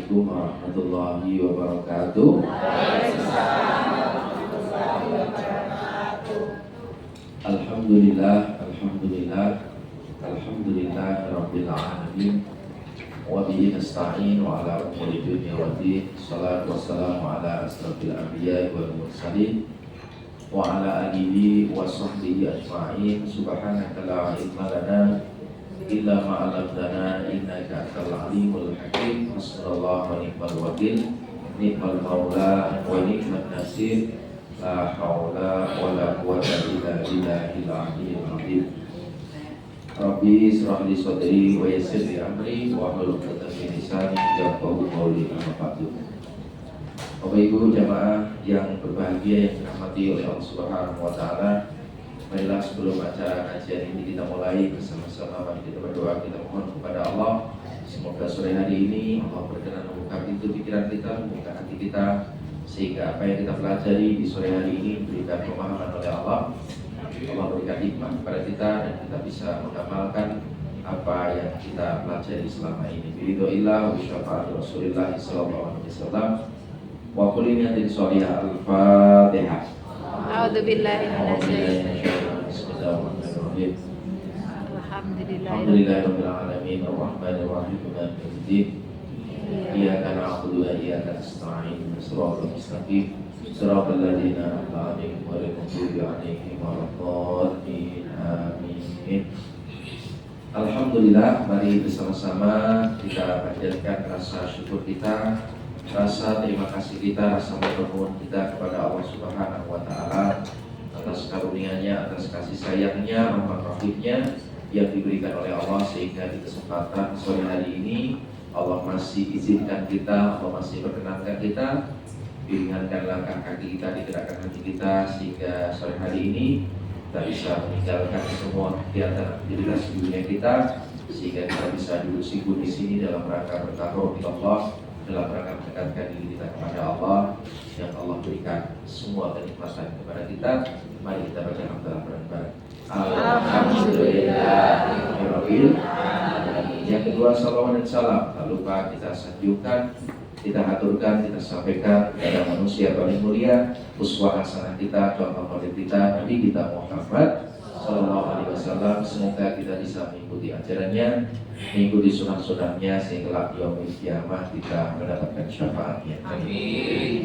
Assalamualaikum warahmatullahi wabarakatuh. Alhamdulillah, alhamdulillah rabbil alamin. Wa bihi nasta'in wa ala umuri dunya waddin. Shalatu wassalamu ala asrofil anbiya'i wal mursalin wa ala alihi wa sahbihi ajma'in. Subhanaka la ilma lana illa ma 'allamtana innaka antal alimul hakim. Hasbunallahu wa ni'mal wakil, ni'mal maula wa ni'man nasir. La haula wa la quwwata illa billahil aliyyil azim. Rabbi israh li sadri wa yassir li amri wa hlul 'uqdatam min lisani yafqahu qawli. Amma ba'du. Bapak Ibu jamaah yang berbahagia yang dirahmati oleh Allah Subhanahu wa taala, marilah sebelum acara kajian ini kita mulai bersama-sama. Mari kita berdoa, kita mohon kepada Allah semoga sore hari ini Allah berkenan membuka pintu pikiran kita, membuka hati kita, sehingga apa yang kita pelajari di sore hari ini diberikan pemahaman oleh Allah. Allah berikan hikmah kepada kita dan kita bisa mengamalkan apa yang kita pelajari selama ini. Biridhoillah wa syafaat Rasulillah sallallahu alaihi wasallam. Wa qul inna sholihah al-Fatihah. A'udzubillahi minasyaitonir Bismillahirrahmanirrahim. Alhamdulillahirabbil Alhamdulillahirabbil alamin arrahmanir rahim maliki yaumiddin. Iyyaka na'budu wa iyyaka nasta'in. Shiratal mustaqim. Shiratal ladzina an'amta 'alaihim ghairil maghdubi 'alaihim waladdallin. Amin. Alhamdulillah, mari bersama-sama kita panjatkan rasa syukur kita, rasa terima kasih kita, rasa mohon kita kepada Allah Subhanahu wa taala atas karunia-Nya, atas kasih sayang-Nya, rahmat rahimnya yang diberikan oleh Allah, sehingga di kesempatan sore hari ini Allah masih izinkan kita, Allah masih perkenankan kita, diringankan langkah kaki kita, digerakkan hati kita, sehingga sore hari ini kita bisa meninggalkan semua kegiatan aktivitas di dunia kita, sehingga kita bisa duduk sibuk di sini dalam rangka bertaruh di Allah, dalam rangka mendekatkan diri kita kepada Allah yang Allah berikan semua kenikmatan kepada kita. Mari kita baca hamdalah bareng-bareng. Alhamdulillahirabbil alamin. Yang kedua, salawat dan salam tak lupa kita sanjungkan, kita aturkan, kita sampaikan kepada manusia paling mulia, uswah hasanah kita, contoh model kita, Nabi kita Muhammad sallallahu alaihi wasallam. Semoga kita bisa mengikuti ajarannya, mengikuti sunnah-sunnahnya, sehingga yaumil qiyamah kita mendapatkan syafaatnya. Amin.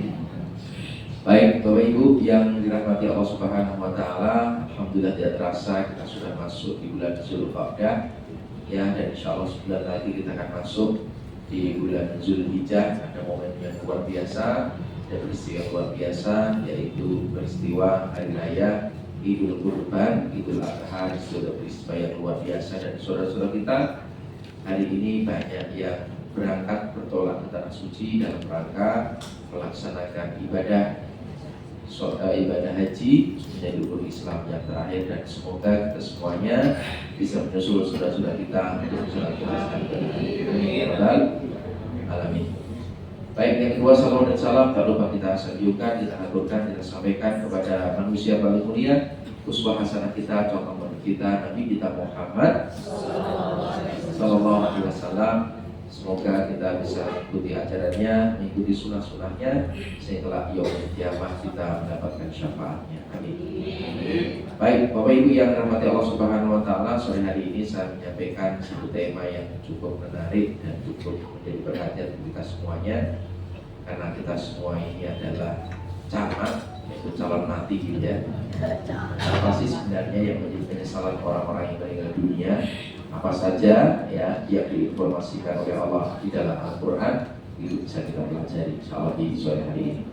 Baik Bapak Ibu yang dirahmati Allah Subhanahu wa taala, alhamdulillah tidak terasa kita sudah masuk di bulan Zulqa'dah ya, dan insyaallah sebulan lagi kita akan masuk di bulan Zulhijjah. Ada momen yang luar biasa, ada peristiwa luar biasa, yaitu peristiwa hari raya Idul Kurban, Idul Adha. Itu ada peristiwa yang luar biasa, dan saudara-saudara kita hari ini banyak yang berangkat bertolak ke tanah suci dalam rangka melaksanakan ibadah haji menjadi rukun Islam yang terakhir, dan semoga kita semuanya bisa menyusul saudara-saudara kita untuk berjalan alamin. Baik, yang kedua, salam dan salam tak lupa kita sanjungkan, kita aturkan, kita sampaikan kepada manusia paling mulia, uswah hasanah kita, contoh model kita, Nabi kita Muhammad sallallahu alaihi wasallam. Semoga kita bisa mengikuti ajarannya, mengikuti sunnah-sunnahnya, sehingga yaumil qiyamah kita mendapatkan syafaatnya. Amin. Baik Bapak Ibu yang dirahmati Allah Subhanahu wa taala, sore hari ini saya menyampaikan satu tema yang cukup menarik dan cukup menjadi perhatian kita semuanya, karena kita semua ini adalah camat, yaitu calon mati gitu ya. Apa sih sebenarnya yang menjadi penyesalan orang-orang yang meninggal dunia? Apa saja ya yang diinformasikan oleh Allah di dalam Al-Quran, itu bisa kita pelajari insyaallah di sore hari ini.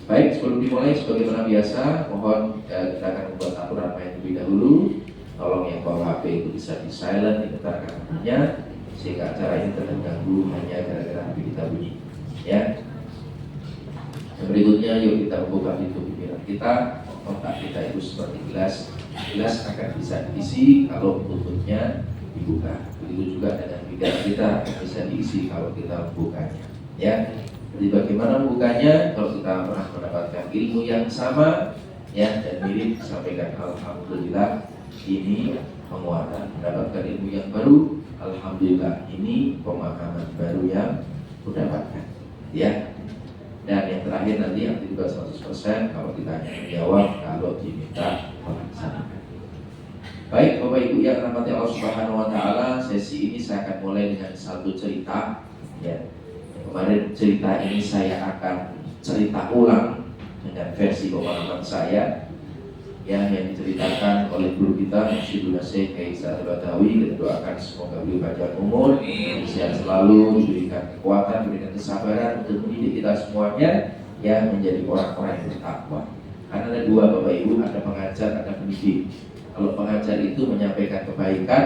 Baik, sebelum dimulai sebagaimana biasa, mohon kita akan membuat aturan main terlebih dahulu. Tolong yang bawa HP itu bisa di silent, diketarkan bunyinya, sehingga acara ini terganggu hanya gara-gara HP kita bunyi ya. Yang berikutnya, yuk kita membuka pintu pikiran kita. Otak kita itu seperti gelas akan bisa diisi kalau tutupnya dibuka. Begitu juga dengan pikiran kita bisa diisi kalau kita membukanya ya. Jadi bagaimana membukanya? Kalau kita pernah mendapatkan ilmu yang sama ya dan mirip, sampaikan alhamdulillah ini penguatan. Mendapatkan ilmu yang baru, alhamdulillah ini pemahaman baru yang dapatkan, ya. Dan yang terakhir nanti yang juga 100% kalau kita hanya menjawab, kalau diminta melaksanakan. Baik Bapak Ibu yang rahmati Allah Subhanahu Wa Taala, sesi ini saya akan mulai dengan satu cerita. Ya, kemarin cerita ini saya akan cerita ulang dengan versi pemahaman saya, yang diceritakan oleh guru kita Syaikhul Syekh Kiai Sa'ad Badawi. Kita doakan semoga beliau panjang umur, sehat selalu, diberikan kekuatan, diberikan kesabaran untuk mendidik kita semuanya yang menjadi orang-orang yang bertakwa. Karena ada dua Bapak Ibu, ada pengajar, ada pendidik. Kalau pengajar itu menyampaikan kebaikan,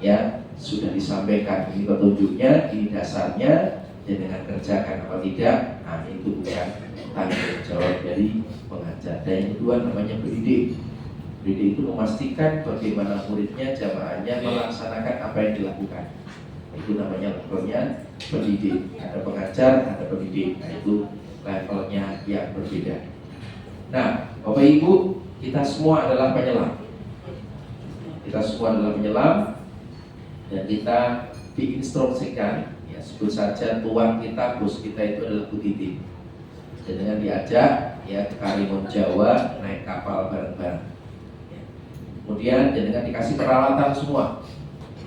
ya sudah disampaikan, ini petunjuknya, ini dasarnya, dan dengan kerjakan apa tidak, nah itu bukan tanggung jawab dari pengajar. Dan yang kedua namanya pendidik. Pendidik itu memastikan bagaimana muridnya, jamaahnya melaksanakan apa yang dilakukan. Itu namanya levelnya pendidik. Ada pengajar, ada pendidik. Nah itu levelnya yang berbeda. Nah Bapak Ibu, kita semua adalah penyelam. Kita semua adalah penyelam, dan kita diinstruksikan, ya sebut saja tuan kita, bos kita itu adalah Bu Titi. Dan dengan diajak ya ke Karimun Jawa naik kapal bareng-bareng. Kemudian dengan dikasih peralatan semua,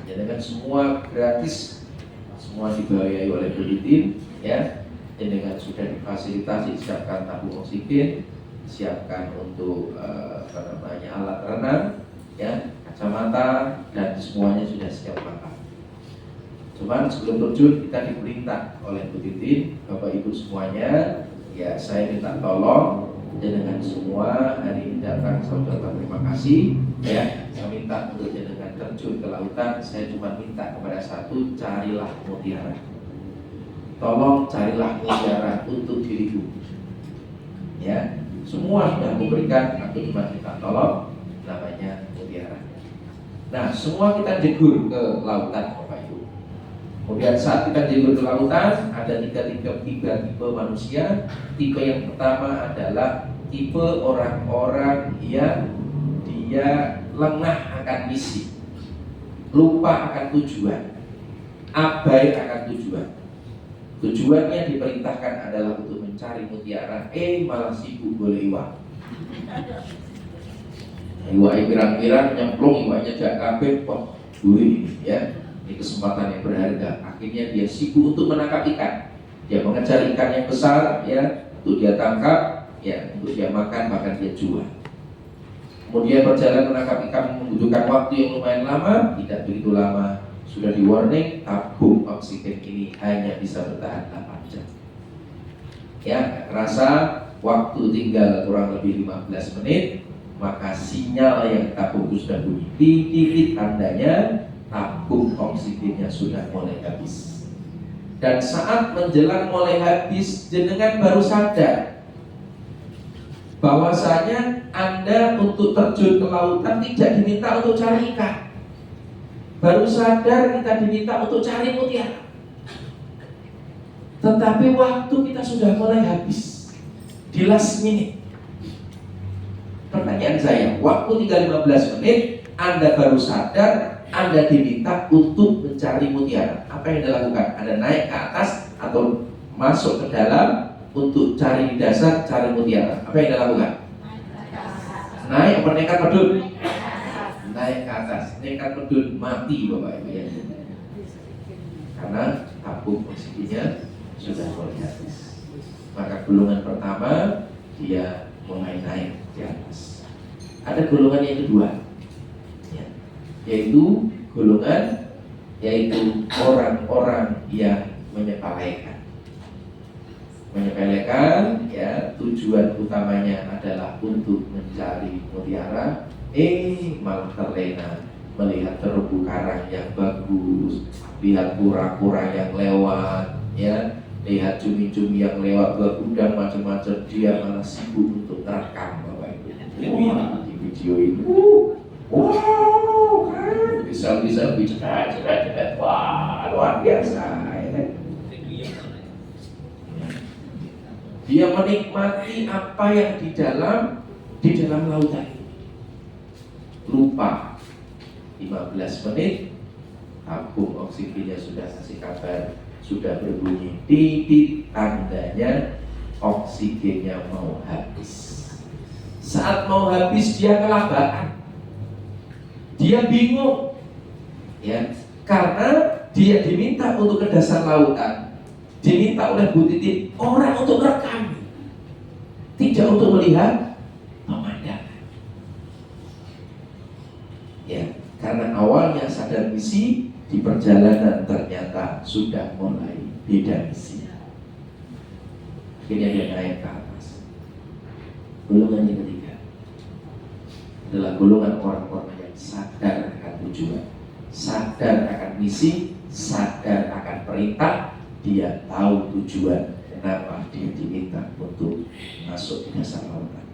dengan semua gratis, semua dibiayai oleh Bu Titi, ya. Dan dengan sudah difasilitasi, disiapkan tabung oksigen, disiapkan untuk alat renang, ya, kacamata, dan semuanya sudah siap makan. Cuman sebelum terjun kita diperintah oleh Bu Titin, Bapak Ibu semuanya, ya saya minta tolong jenengan semua hari ini datang, saya ucapkan terima kasih, ya. Saya minta untuk jenengan terjun ke lautan. Saya cuma minta kepada satu, carilah mutiara. Tolong carilah mutiara untuk diriku, ya. Semua sudah memberikan, aku cuma minta tolong, namanya mutiara. Nah semua kita jegur ke lautan Bapak Ibu. Kemudian saat kita jegur ke lautan, ada tiga tipe manusia. Tipe yang pertama adalah tipe orang-orang yang dia lengah akan misi, lupa akan tujuan, abai akan tujuan. Tujuannya diperintahkan adalah untuk mencari mutiara, malah sibuk golek iwak. Iwaknya pirang-pirang nyemplung, iwaknya jak kabeh kok duwe, ya. Ini kesempatan yang berharga. Akhirnya dia sibuk untuk menangkap ikan. Dia mengejar ikan yang besar, ya, untuk dia tangkap, ya, untuk dia makan, bahkan dia jual. Kemudian berjalan menangkap ikan membutuhkan waktu yang lumayan lama, tidak begitu lama. Sudah di warning, tabung oksigen ini hanya bisa bertahan 8 jam. Ya, kerasa waktu tinggal kurang lebih 15 menit, maka sinyal yang tabung itu sudah bunyi. Titik tandanya tabung oksigennya sudah mulai habis. Dan saat menjelang mulai habis, jenengan baru sadar bahwasanya Anda untuk terjun ke lautan tidak diminta untuk cari ikan. Baru sadar kita diminta untuk cari mutiara. Tetapi waktu kita sudah mulai habis di last minute. Pertanyaan saya, waktu tinggal 15 menit, Anda baru sadar Anda diminta untuk mencari mutiara. Apa yang Anda lakukan? Anda naik ke atas atau masuk ke dalam untuk cari di dasar, cari mutiara. Apa yang Anda lakukan? Naik apa nekat pedut? Naik ke atas. Nekat pedut mati Bapak Ibu, ya. Karena tabung oksigennya sudah mulai habis. Maka golongan pertama dia mulai naik di atas. Ada golongan yang kedua, ya, yaitu golongan orang-orang yang menyepelekan, ya, tujuan utamanya adalah untuk mencari mutiara, malah terlena melihat terumbu karang yang bagus, lihat kura-kura yang lewat, ya, lihat cumi-cumi yang lewat, berudang macam-macam, dia malah sibuk untuk terekam Bapak Ibu. Di video itu, wow, kan bisa cepat, wah luar biasa, ya. Dia menikmati apa yang di dalam lautan. Lupa 15 menit tabung oksigennya sudah kasih kabar sudah berbunyi titik, tandanya oksigennya mau habis. Saat mau habis dia kelabakan, dia bingung, ya, karena dia diminta untuk ke dasar lautan, diminta oleh Bu Titin orang untuk rekam, tidak untuk melihat pemandangan. Ya, karena awalnya sadar misi, di perjalanan ternyata sudah mulai beda misi. Akhirnya dia naik ke atas. Golongan yang ketiga adalah golongan orang-orang yang sadar akan tujuan, sadar akan misi, sadar akan perintah. Dia tahu tujuan kenapa dia diminta untuk masuk di dasar lautan.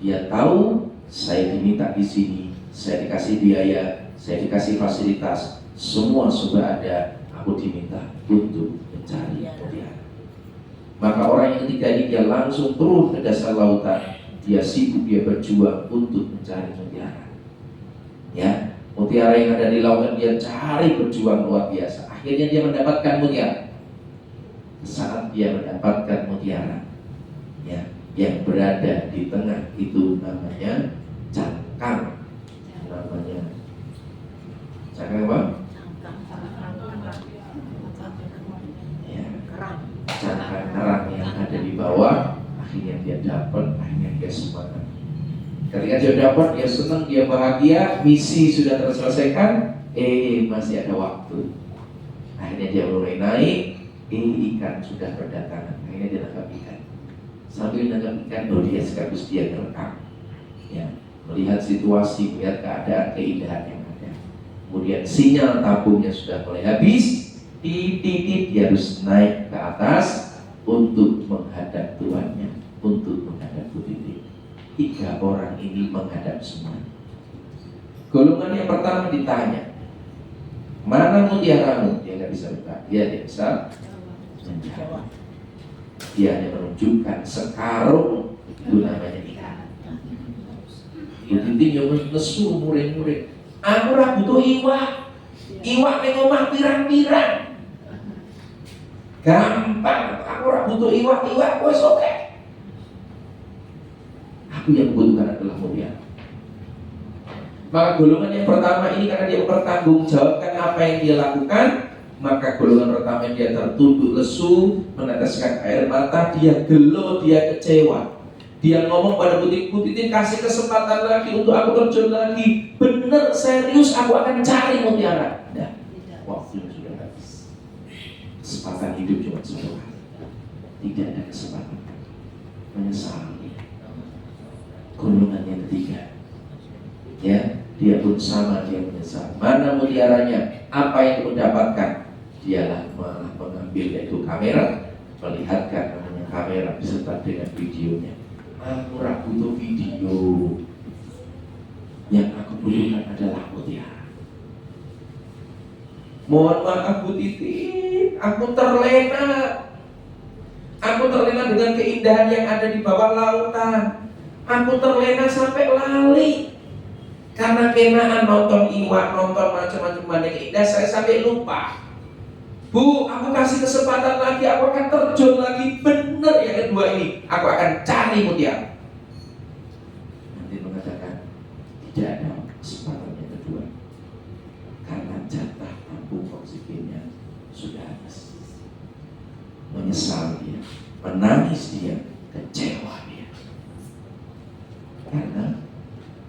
Dia tahu saya diminta di sini, saya dikasih biaya, saya dikasih fasilitas, semua sudah ada. Aku diminta untuk mencari mutiara. Maka orang yang ketiga ini dia langsung turun ke dasar lautan. Dia sibuk, dia berjuang untuk mencari mutiara. Ya, mutiara yang ada di lautan dia cari, berjuang luar biasa. Akhirnya dia mendapatkan mutiara. Saat dia mendapatkan mutiara, ya, yang berada di tengah itu namanya cangkang. Namanya cangkang apa? Ya, cangkang kerang yang ada di bawah. Akhirnya dia dapat, akhirnya dia semangat. Ketika dia dapat, dia senang, dia bahagia, misi sudah terselesaikan. Masih ada waktu. Akhirnya dia mulai naik. Ikan sudah berdatangan. Akhirnya dia tangkap ikan. Sambil menangkap ikan, dia sekaligus dia merekam, ya, melihat situasi, melihat keadaan, keindahan yang ada. Kemudian sinyal tabungnya sudah mulai habis. Titik dia harus naik ke atas untuk menghadap tuannya, untuk menghadap Bu Titin. 3 orang ini menghadap semua. Golongan yang pertama ditanya, mana mutiaramu? Dia nggak bisa berkata, dia tidak bisa menjawab. Dia hanya menunjukkan sekarung, itu namanya ikan. Bu Titin yang nesu murid-murid, aku ora butuh iwak ning omah pirang-pirang. Gampang, aku ora butuh iwak wis oke. Aku yang membutuhkan adalah mutiara. Maka golongan yang pertama ini karena dia mempertanggungjawabkan apa yang dia lakukan, maka golongan pertama dia tertunduk lesu, meneteskan air mata, dia gelo, dia kecewa. Dia ngomong pada Bu Titin, kasih kesempatan lagi untuk aku terjun lagi. Bener, serius, aku akan cari mutiara. Nah, waktunya sudah habis. Kesempatan hidup cuma satu kali. Tidak ada kesempatan. Menyesal. Golongan yang ketiga, ya, dia pun sama, dia menyesal. Mana mutiaranya? Apa yang kamu dapatkan? Dialah malah mengambil yaitu kamera, melihatkan namanya kamera beserta dengan videonya. Aku ora butuh video, yang aku butuhkan adalah mutiara. Mohon maaf Bu Titin, aku terlena dengan keindahan yang ada di bawah lautan. Aku terlena sampai lali karena kenaan nonton iwak, nonton macam-macam yang indah, saya sampai lupa. Bu, aku kasih kesempatan lagi, aku akan terjun lagi. Bener yang kedua ini, aku akan cari mutiara. Nanti mengatakan tidak ada kesempatan yang kedua karena jatah tabung oksigennya sudah habis. Menyesal dia, menangis dia, kecewa dia, karena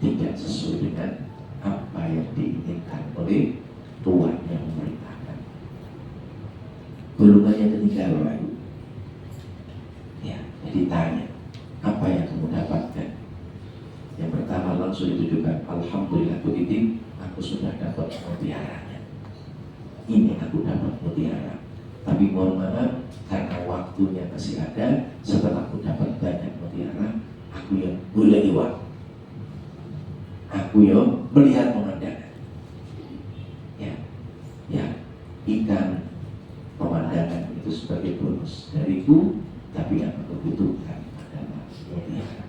tidak sesuai dengan apa yang diinginkan oleh Tuhan yang memerintahkan. Golongan yang ketiga, Bapak Ibu, ya, ditanya, apa yang kamu dapatkan? Yang pertama langsung ditujukan, alhamdulillah Bu Titin, aku sudah dapat mutiaranya. Ini aku dapat mutiara. Tapi mohon maaf, karena waktunya masih ada. Setelah aku dapat banyak mutiara, aku yang boleh iwak, aku yang melihat pemandangan, ya, ikan pemandangan itu sebagai bonus dariku. Tapi yang aku butuhkan adalah mutiara.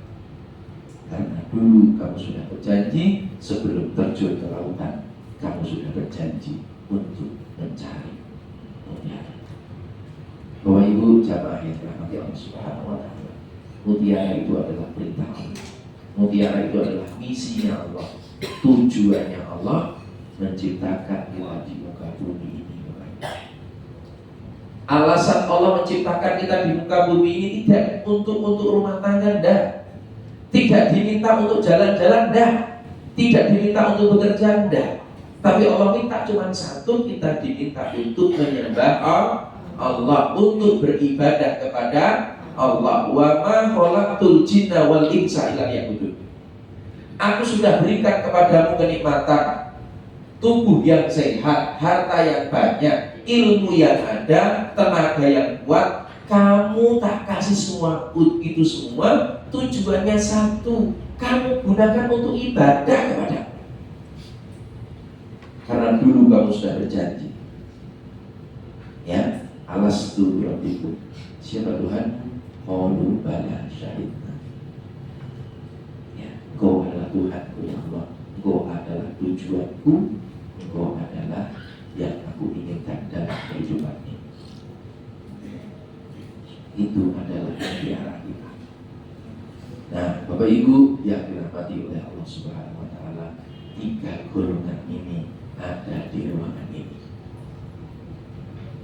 Karena dulu kamu sudah berjanji sebelum terjun ke lautan, kamu sudah berjanji untuk mencari mutiara. jamaah yang dirahmati Allah Subhanahu wa taala. Mutiara itu adalah perintah Allah. Mutiara itu adalah misinya Allah. Tujuannya Allah menciptakan kita di muka bumi ini. Alasan Allah menciptakan kita di muka bumi ini tidak untuk rumah tangga, dah. Tidak diminta untuk jalan-jalan, dah. Tidak diminta untuk bekerja, dah. Tapi Allah minta cuma satu, kita diminta untuk menyembah Allah, untuk beribadah kepada Allah. Wa ma khalaqtul jinna wal insa illa liya'budun. Aku sudah berikan kepadamu kenikmatan tubuh yang sehat, harta yang banyak, ilmu yang ada, tenaga yang kuat. Kamu tak kasih semua itu semua, tujuannya satu, kamu gunakan untuk ibadah kepada. Karena dulu kamu sudah berjanji, ya, alastu rabbikum, siapa Tuhan? Qalu bala syahidna. Ya, Engkau adalah Tuhanku ya Allah, Engkau adalah tujuanku, Engkau adalah yang aku inginkan dalam kehidupan ini. Itu adalah mutiara kita. Nah, Bapak Ibu yang dirahmati oleh Allah Subhanahu wa taala, 3 golongan ini ada di ruangan ini.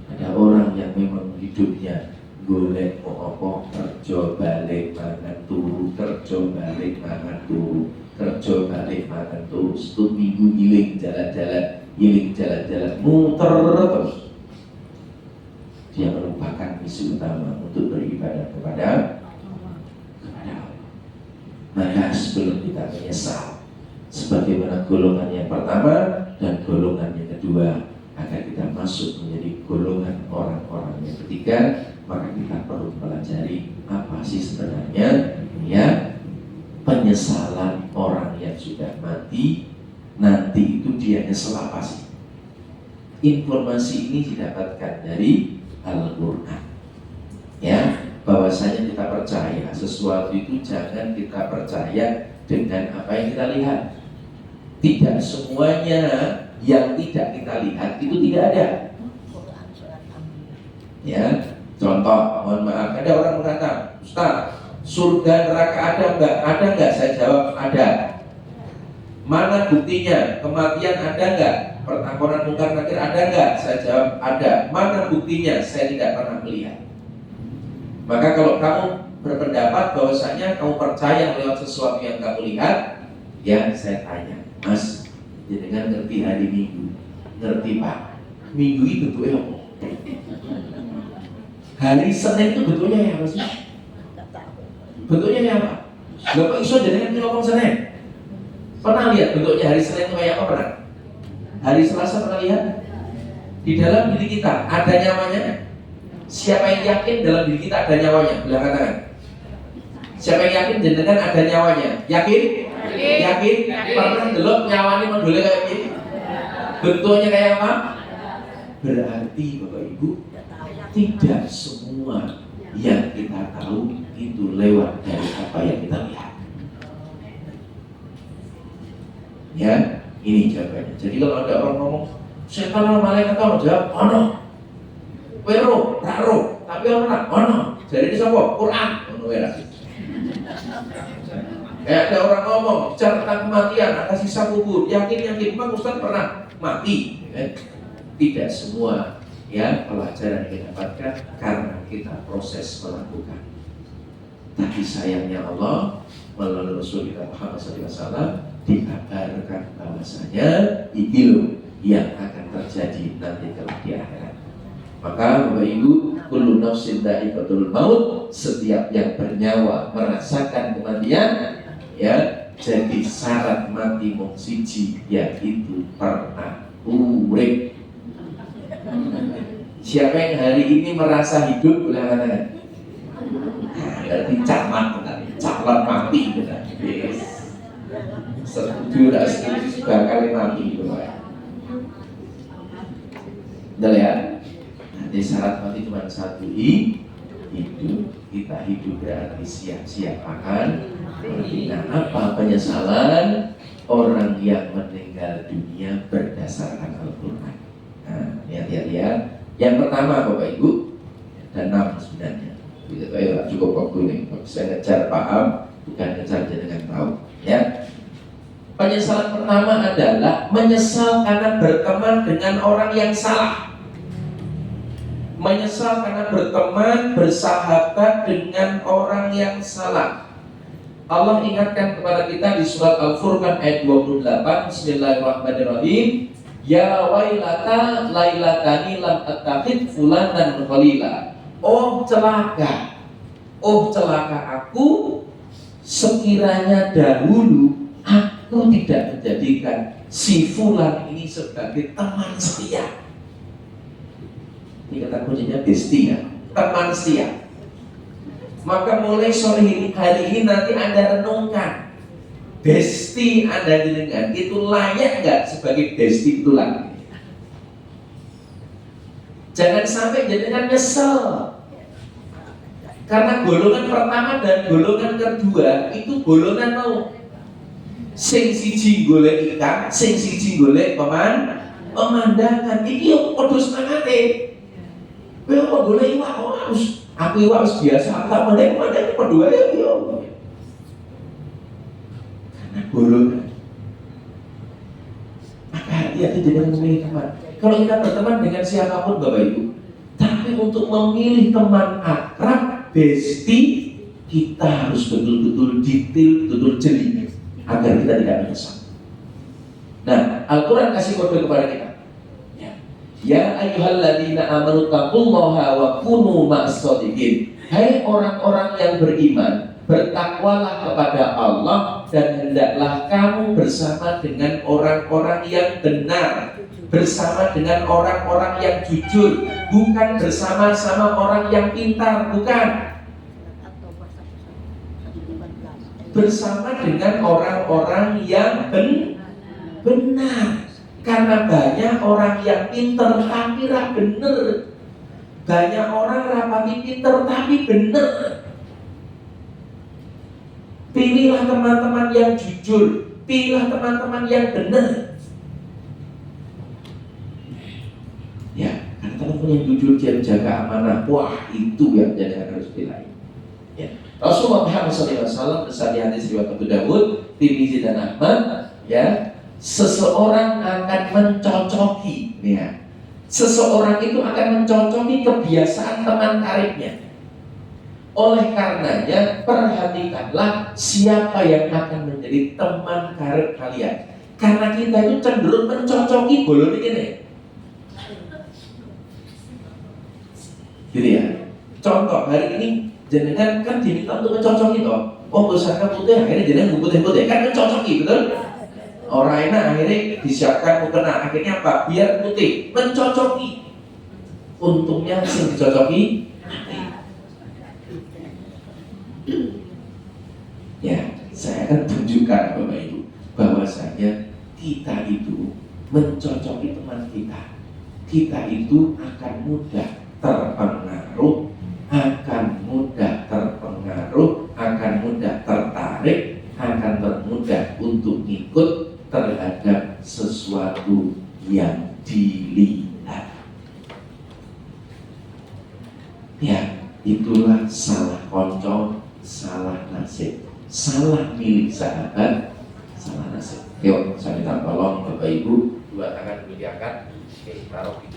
Ada orang yang memang hidupnya golek apa, kerja balik mangan turu, kerja balik mangan turu, kerja balik mangan turu, satu minggu giling jalan-jalan, muter terus. Dia merupakan misi utama untuk beribadah kepada Allah. Maka sebelum kita menyesal sebagaimana golongan yang pertama dan golongan yang kedua, agar kita masuk menjadi golongan orang-orang yang ketiga, maka kita perlu pelajari apa sih sebenarnya ya penyesalan orang yang sudah mati. Nanti itu dia nyesel apa sih? Informasi ini didapatkan dari Al-Quran, ya, bahwasanya kita percaya sesuatu itu jangan kita percaya dengan apa yang kita lihat. Tidak semuanya yang tidak kita lihat itu tidak ada. Ya, contoh, mohon maaf, ada orang berkata, Ustaz, surga neraka ada enggak? Ada enggak? Saya jawab ada. Mana buktinya? Kematian ada enggak? Pertangkuran mungkar nakir ada enggak? Saya jawab ada. Mana buktinya? Saya tidak pernah melihat. Maka kalau kamu berpendapat bahwasanya kamu percaya lewat sesuatu yang kamu lihat, ya saya tanya, Mas, jangan ngerti hari Minggu? Ngerti Pak? Minggu itu bentuknya apa? Hari Senin itu bentuknya ya apa sih? Bentuknya ya apa? Bapak iso jangan ngomong Senin. Pernah lihat bentuknya hari Senin itu kayak apa? Pernah? Hari Selasa pernah lihat? Di dalam diri kita ada nyawanya. Siapa yang yakin dalam diri kita ada nyawanya? Belakang tangan. Siapa yang yakin jenengan ada nyawanya? Yakin? Yakin? Pernah delok nyawanya modulnya kayak gini? Bentuknya kayak apa? Berarti Bapak Ibu, tidak semua yang kita tahu itu lewat dari apa yang kita lihat. Ya, ini jawabannya. Jadi kalau ada orang ngomong, setan atau malaikat, kamu jawab, ono. Pero, raro, tapi orang ono. Jadi ini siapa? Quran. Ono wera. Ada orang ngomong, bicara tentang kematian, ada sisa kubur. Yakin, Bang Ustaz pernah mati. Tidak semua ya pelajaran yang kita dapatkan karena kita proses melakukan. Tapi sayangnya Allah melalui Rasul kita Muhammad SAW dikabarkan bahwasanya itu yang akan terjadi nanti kalau di akhirat. Maka Bapak Ibu, kullu nafsin dha'iqatul maut, setiap yang bernyawa merasakan kematian, ya, jadi syarat mati mung siji, yaitu pernah urip. Siapa yang hari ini merasa hidup, boleh katakan? Berarti calon mati, benar. Setuju, tidak setuju, bakal mati, benar. Udah ya? Nanti syarat mati cuma satu, hidup. Kita hidup berarti siap-siap akan mati. Nah, apa penyesalan orang yang meninggal dunia berdasarkan Al-Quran? Nah, lihat-lihat ya. Yang pertama Bapak Ibu, ada 6 sebenarnya. cukup waktu nih. Saya ngejar paham, bukan ngejar dengan tahu. Ya. Penyesalan pertama adalah menyesal karena berteman dengan orang yang salah. Menyesal karena berteman, bersahabat dengan orang yang salah. Allah ingatkan kepada kita di surat Al-Furqan ayat 28. Bismillahirrahmanirrahim. Ya wailata lailatani lam attakhid fulanan khalila. Oh celaka aku, sekiranya dahulu aku tidak menjadikan si fulan ini sebagai teman setia. Ini kata kuncinya bestia, teman setia. Maka mulai sore hari ini nanti Anda renungkan, besti Anda dengan itu layak nggak sebagai besti tulang? Jangan sampai jenengan nyesel. Karena golongan pertama dan golongan kedua itu golongan mau sing siji golek ikan, sing siji golek pemandangan. Iki yo padha semangate. Kowe kok golek iwak kok harus aku iwak wis biasa, tak mandang-mandang padha ae yo. Karena golongan. Maka hati-hati dengan memilih teman. Kalau kita berteman dengan siapapun Bapak Ibu, tapi untuk memilih teman akrab, besti, kita harus betul-betul detail, betul-betul jeli agar kita tidak menyesal. Nah, Al-Quran kasih kode kepada kita. Ya ayyuhalladzina amanu taqullaha wa kunu ma'as-shadiqin. Hai orang-orang yang beriman, bertakwalah kepada Allah dan hendaklah kamu bersama dengan orang-orang yang benar, bersama dengan orang-orang yang jujur, bukan bersama-sama orang yang pintar, bukan. Bersama dengan orang-orang yang benar. Karena banyak orang yang pintar tapi ra bener. Banyak orang rapati pintar tapi bener. Pilihlah teman-teman yang jujur, pilihlah teman-teman yang benar. Ya, karena teman-teman yang jujur dia jaga amanah. Wah, itu yang jangan harus pilih. Ya. Rasulullah Muhammad SAW besar di hadis riwayat Abu Dawud, Tirmidzi dan Ahmad, ya, seseorang akan mencocoki, ya. Seseorang itu akan mencocoki kebiasaan teman karibnya. Oleh karenanya, perhatikanlah siapa yang akan menjadi teman karib kalian. Karena kita itu cenderung mencocoki bolon ini. Gitu ya. Contoh hari ini jenengan kan diminta untuk mencocoki toh. Oh, berdasarkan putih akhirnya jenengan putih-putih kan mencocoki, betul? Orang enak akhirnya disiapkan mukena, akhirnya apa? Biar putih, mencocoki. Untungnya sing dicocoki. Ya, saya akan tunjukkan Bapak Ibu bahwasanya kita itu mencocoki teman kita. Kita itu akan mudah terpengaruh, akan mudah tertarik, akan termudah untuk ikut terhadap sesuatu yang dilihat. Ya, itulah salah konco, salah nasib, salah milik sahabat, salah nasib. Yuk, saya minta tolong Bapak Ibu, dua tangan diangkat, oke, taruh di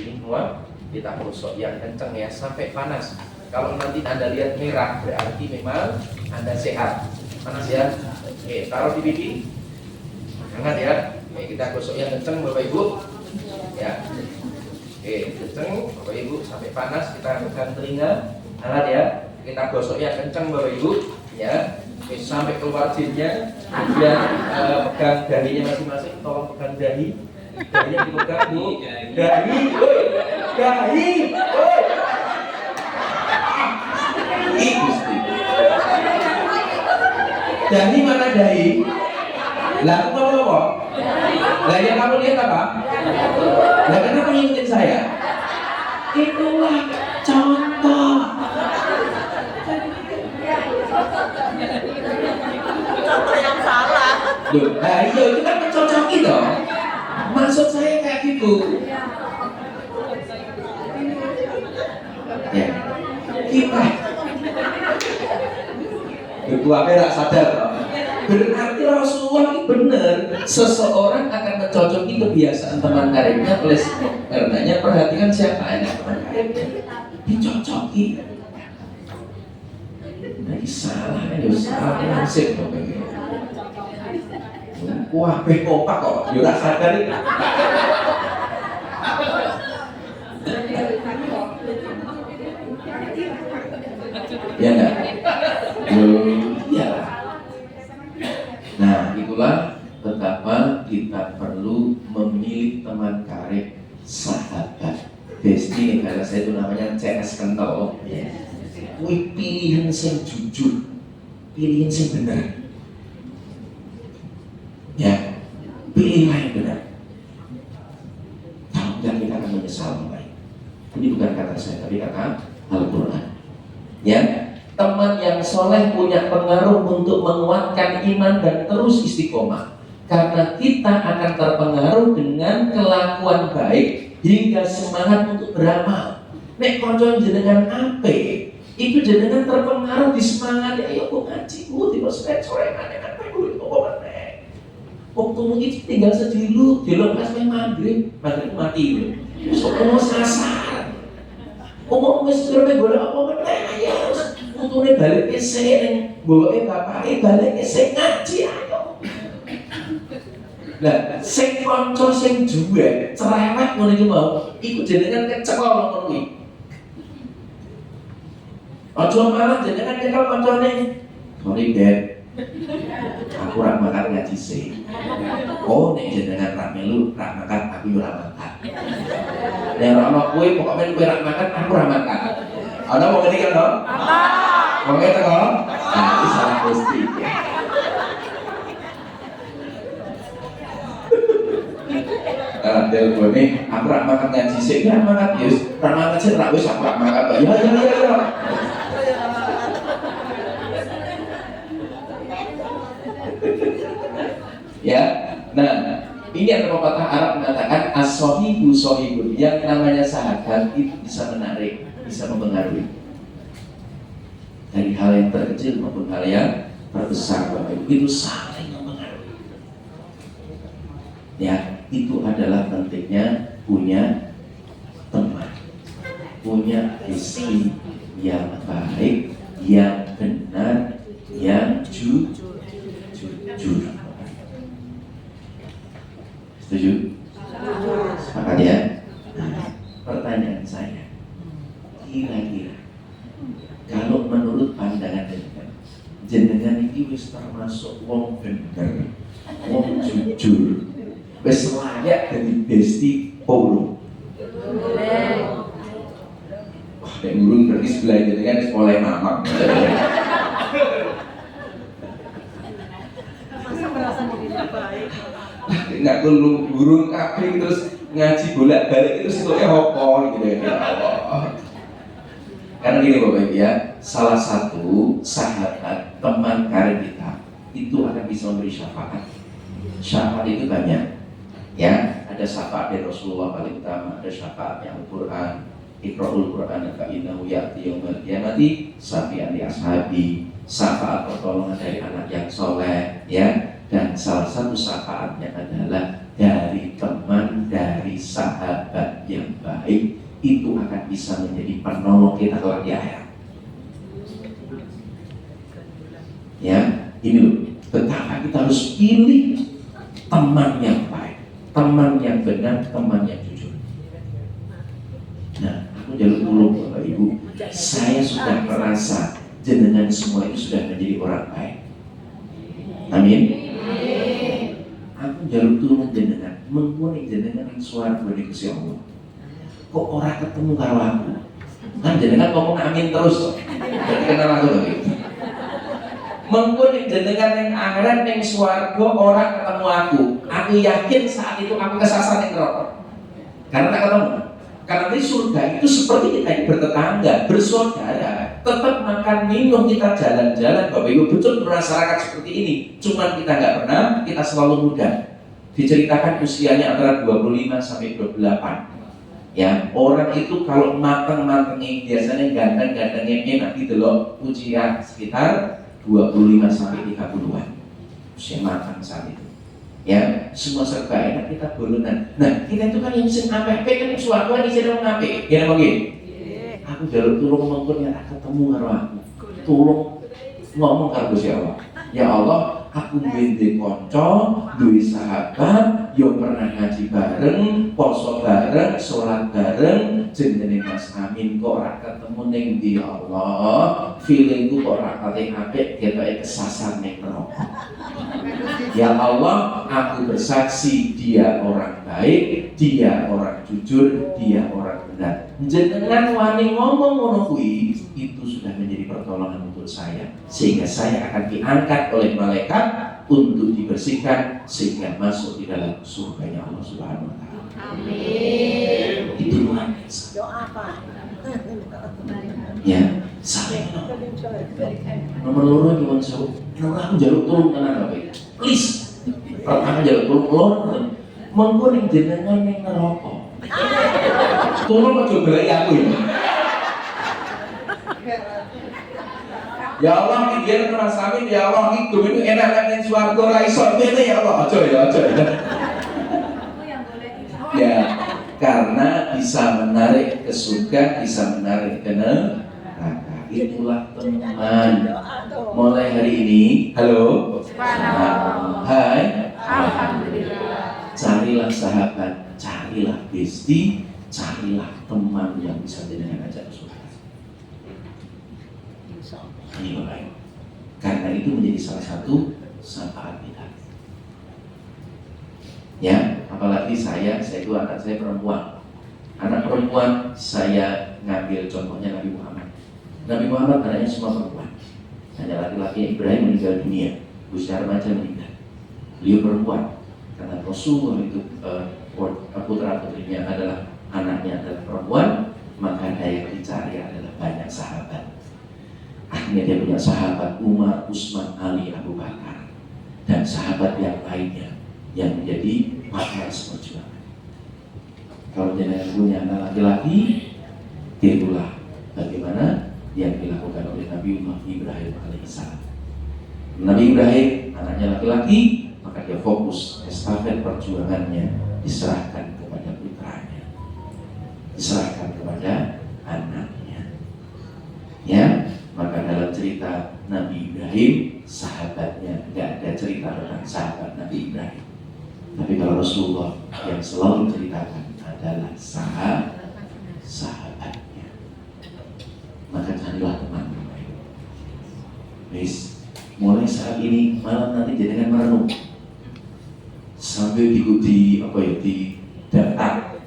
ini semua, kita rusuk yang kenceng ya sampai panas. Kalau nanti Anda lihat merah berarti memang Anda sehat. Panas ya. Oke, taruh di pipi. Hangat ya. Oke, kita gosok yang kenceng Bapak Ibu. Ya. Oke, kenceng Bapak Ibu sampai panas, kita pegang telinga. Hangat ya. Kita gosok yang kenceng Bapak Ibu, ya. Oke, sampai keluar jinnya. Kemudian pegang dahinya masing-masing, tolong pegang dahi. Dahinya dipegang Bu. Dahi, woi. Dahi, woi. Gusti. Dahi mana dahi? Lah aku mau apa? Lah yang kamu lihat apa? Lah kenapa ngikutin saya? Itulah contoh. Contoh yang salah. Loh, nah iya itu kan mencocoki toh. Maksud saya kayak gitu. Ya. Kita Gua rak sadar toh. Berarti Rasulullah ini benar, seseorang akan mencocoki kebiasaan teman karibnya. Oleh karenanya perhatikan siapa yang teman karibnya, dicocoki. Nah, salah ya, salah nasib kok begini. Wah, opak kok, ora sadar iki. Ya enggak? Iya. Nah, itulah betapa kita perlu memilih teman karib, sahabat. Besti negara saya itu namanya CS kental. Kuwi pilihan yang jujur, pilihan yang benar. Ya, pilihlah yang benar. Kalau tidak kita akan menyesal baik. Ini bukan kata saya, tapi kata Al-Quran. Ya, teman yang soleh punya pengaruh untuk menguatkan iman dan terus istiqomah. Karena kita akan terpengaruh dengan kelakuan baik hingga semangat untuk beramal. Nek konco jenengan ape, itu jenengan terpengaruh di semangat. Ayo kok ngaji, di sore kan dulu apa meneh. Waktu mungkin tinggal sedilu, delok pas maghrib mati lho. Sok ono sasar. Omong wis kerep golek apa meneh ayo. Untune balik esek ning mboke bapake balik esek ngaji ayo. Lah sing kanca sing juwek cerewet ngono iki mau, iku jenengan kecekel ngono kuwi. Aja malah jenengan nyekel kancane. Sorry, Dad. Aku ora makan ngaji sih. Oh, nek jenengan ra melu, ra makan, aku yo ora makan. Nek ora ono kowe pokoke kowe ra makan, aku ora makan. Ana mau ngene kan, Dok? Mau ngene to, Dok? Nah, iki salah Gusti. Telepone, aku ra makan ngaji sih, ra makan Yus. Ra makan sih, ra wis aku ra makan. Ya. Ya, nah ini ada pepatah Arab mengatakan as-sohibu sohibun, yang namanya sahabat itu bisa menarik, bisa mempengaruhi dari hal yang terkecil maupun hal yang terbesar. Itu saling mempengaruhi. Ya, itu adalah pentingnya punya teman, punya istri yang baik, yang benar, yang jujur. Setuju? Sepakat ya? Nah, pertanyaan saya, kira-kira kalau menurut pandangan jenengan ini wis termasuk wong bener, wong jujur, wis layak jadi besti polo. Wah, nek ngurung berarti sebelah jenengan wis mulai mamang. Masa merasa dirinya baik? Nggak perlu gurung kabeh terus ngaji bolak-balik itu sebetulnya apa gitu ya. Karena gini Bapak Ibu ya, salah satu sahabat teman karib kita itu akan bisa memberi syafaat. Syafaat itu banyak. Ya, ada syafaat dari Rasulullah paling utama, ada syafaat yang Al-Qur'an, Iqra'ul Qur'an fa innahu ya'ti yaumil qiyamati syafi'an li ashabi, syafaat pertolongan dari anak yang soleh, ya. Dan salah satu syafaatnya adalah dari teman, dari sahabat yang baik, itu akan bisa menjadi penolong kita kelak di akhirat. Ya, ini loh, betapa kita harus pilih teman yang baik, teman yang benar, teman yang jujur. Nah, aku jalur dulu Bapak Ibu, saya sudah merasa jenengan semua itu sudah menjadi orang baik. Amin. Aku jalur turun jenengan, mengkuni jenengan yang suara dari Gusti Allah. Kok orang ketemu karo aku? Kan jenengan ngomong amin terus. Jadi kenal aku lagi. Mengkuni jenengan yang akhirat yang swarga orang ketemu aku. Aku yakin saat itu aku kesasar yang neraka. Karena tak ketemu. Karena di surga itu seperti kita ini bertetangga, bersaudara. Tetap makan minum, kita jalan-jalan, Bapak Ibu betul masyarakat seperti ini. Cuman kita nggak pernah, kita selalu muda. Diceritakan usianya antara 25 sampai 28. Ya, orang itu kalau mateng-matengnya biasanya ganteng-gantengnya enak didelok ujian sekitar 25 sampai 30-an usia matang saat itu. Ya, semua serba enak, kita bolonan. Nah, kita itu kan yang sing apik kan suatu iki sing apik. Ya apa nggih? Aku jaluk tulung mengkon yen ketemu karo aku. Tulung ngomong karo Gusti Allah. Ya Allah, aku duwe kanca, duwe sahabat, yo pernah ngaji bareng, poso bareng, sholat bareng, jenenge Mas Amin kok ora ketemu ning ndi ya Allah. Feelingku kok ora kate apik, ketoke kesasar ning neraka. Ya Allah, aku bersaksi dia orang baik, dia orang jujur, dia orang benar. Jenengan wani ngomong ngono kuwi, itu sudah menjadi pertolongan untuk saya, sehingga saya akan diangkat oleh malaikat untuk dibersihkan sehingga masuk di dalam surganya Allah Subhanahu wa taala. Amin. Itu luar biasa. Doa apa? Ya, saling nomor loro nyuwun sewu. Aku njaluk tulung tenan Bapak. Please. Pertama njaluk tulung loro. Monggo ning jenengan ning neraka. Tulung aja golek aku ya. Ya Allah, biar Mas Amin, ya Allah, hidup itu enak ning swarga ra iso ngene ya Allah. Aja ya. Ya, karena bisa menarik ke surga, bisa menarik ke neraka. Itulah teman. Mulai hari ini, halo. Hai. Alhamdulillah. Carilah sahabat, carilah bestie, carilah teman yang bisa dengan ajak ke surga. Ini baik. Karena itu menjadi salah satu syafaat kita. Ya, apalagi saya itu anak saya perempuan. Anak perempuan saya ngambil contohnya Nabi Muhammad. Nabi Muhammad anaknya semua perempuan. Hanya laki-laki Ibrahim meninggal dunia, usia remaja meninggal. Beliau perempuan. Karena Rasulullah itu putra putrinya adalah anaknya adalah perempuan, maka daya dicari adalah banyak sahabat. Akhirnya dia punya sahabat Umar, Utsman, Ali, Abu Bakar, dan sahabat yang lainnya yang menjadi partner seperjuangan. Kalau jenengan punya anak laki-laki, itulah bagaimana yang dilakukan oleh Nabi Ibrahim alaihissalam. Nabi Ibrahim anaknya laki-laki, maka dia fokus estafet perjuangannya diserahkan kepada putranya, diserahkan kepada anaknya. Ya, maka dalam cerita Nabi Ibrahim, sahabatnya tidak ada cerita tentang sahabat Nabi Ibrahim. Tapi kalau Rasulullah yang selalu ceritakan adalah sahabatnya. Maka carilah teman. Wis, mulai saat ini malam nanti jangan merenung sambil diikuti di daftar.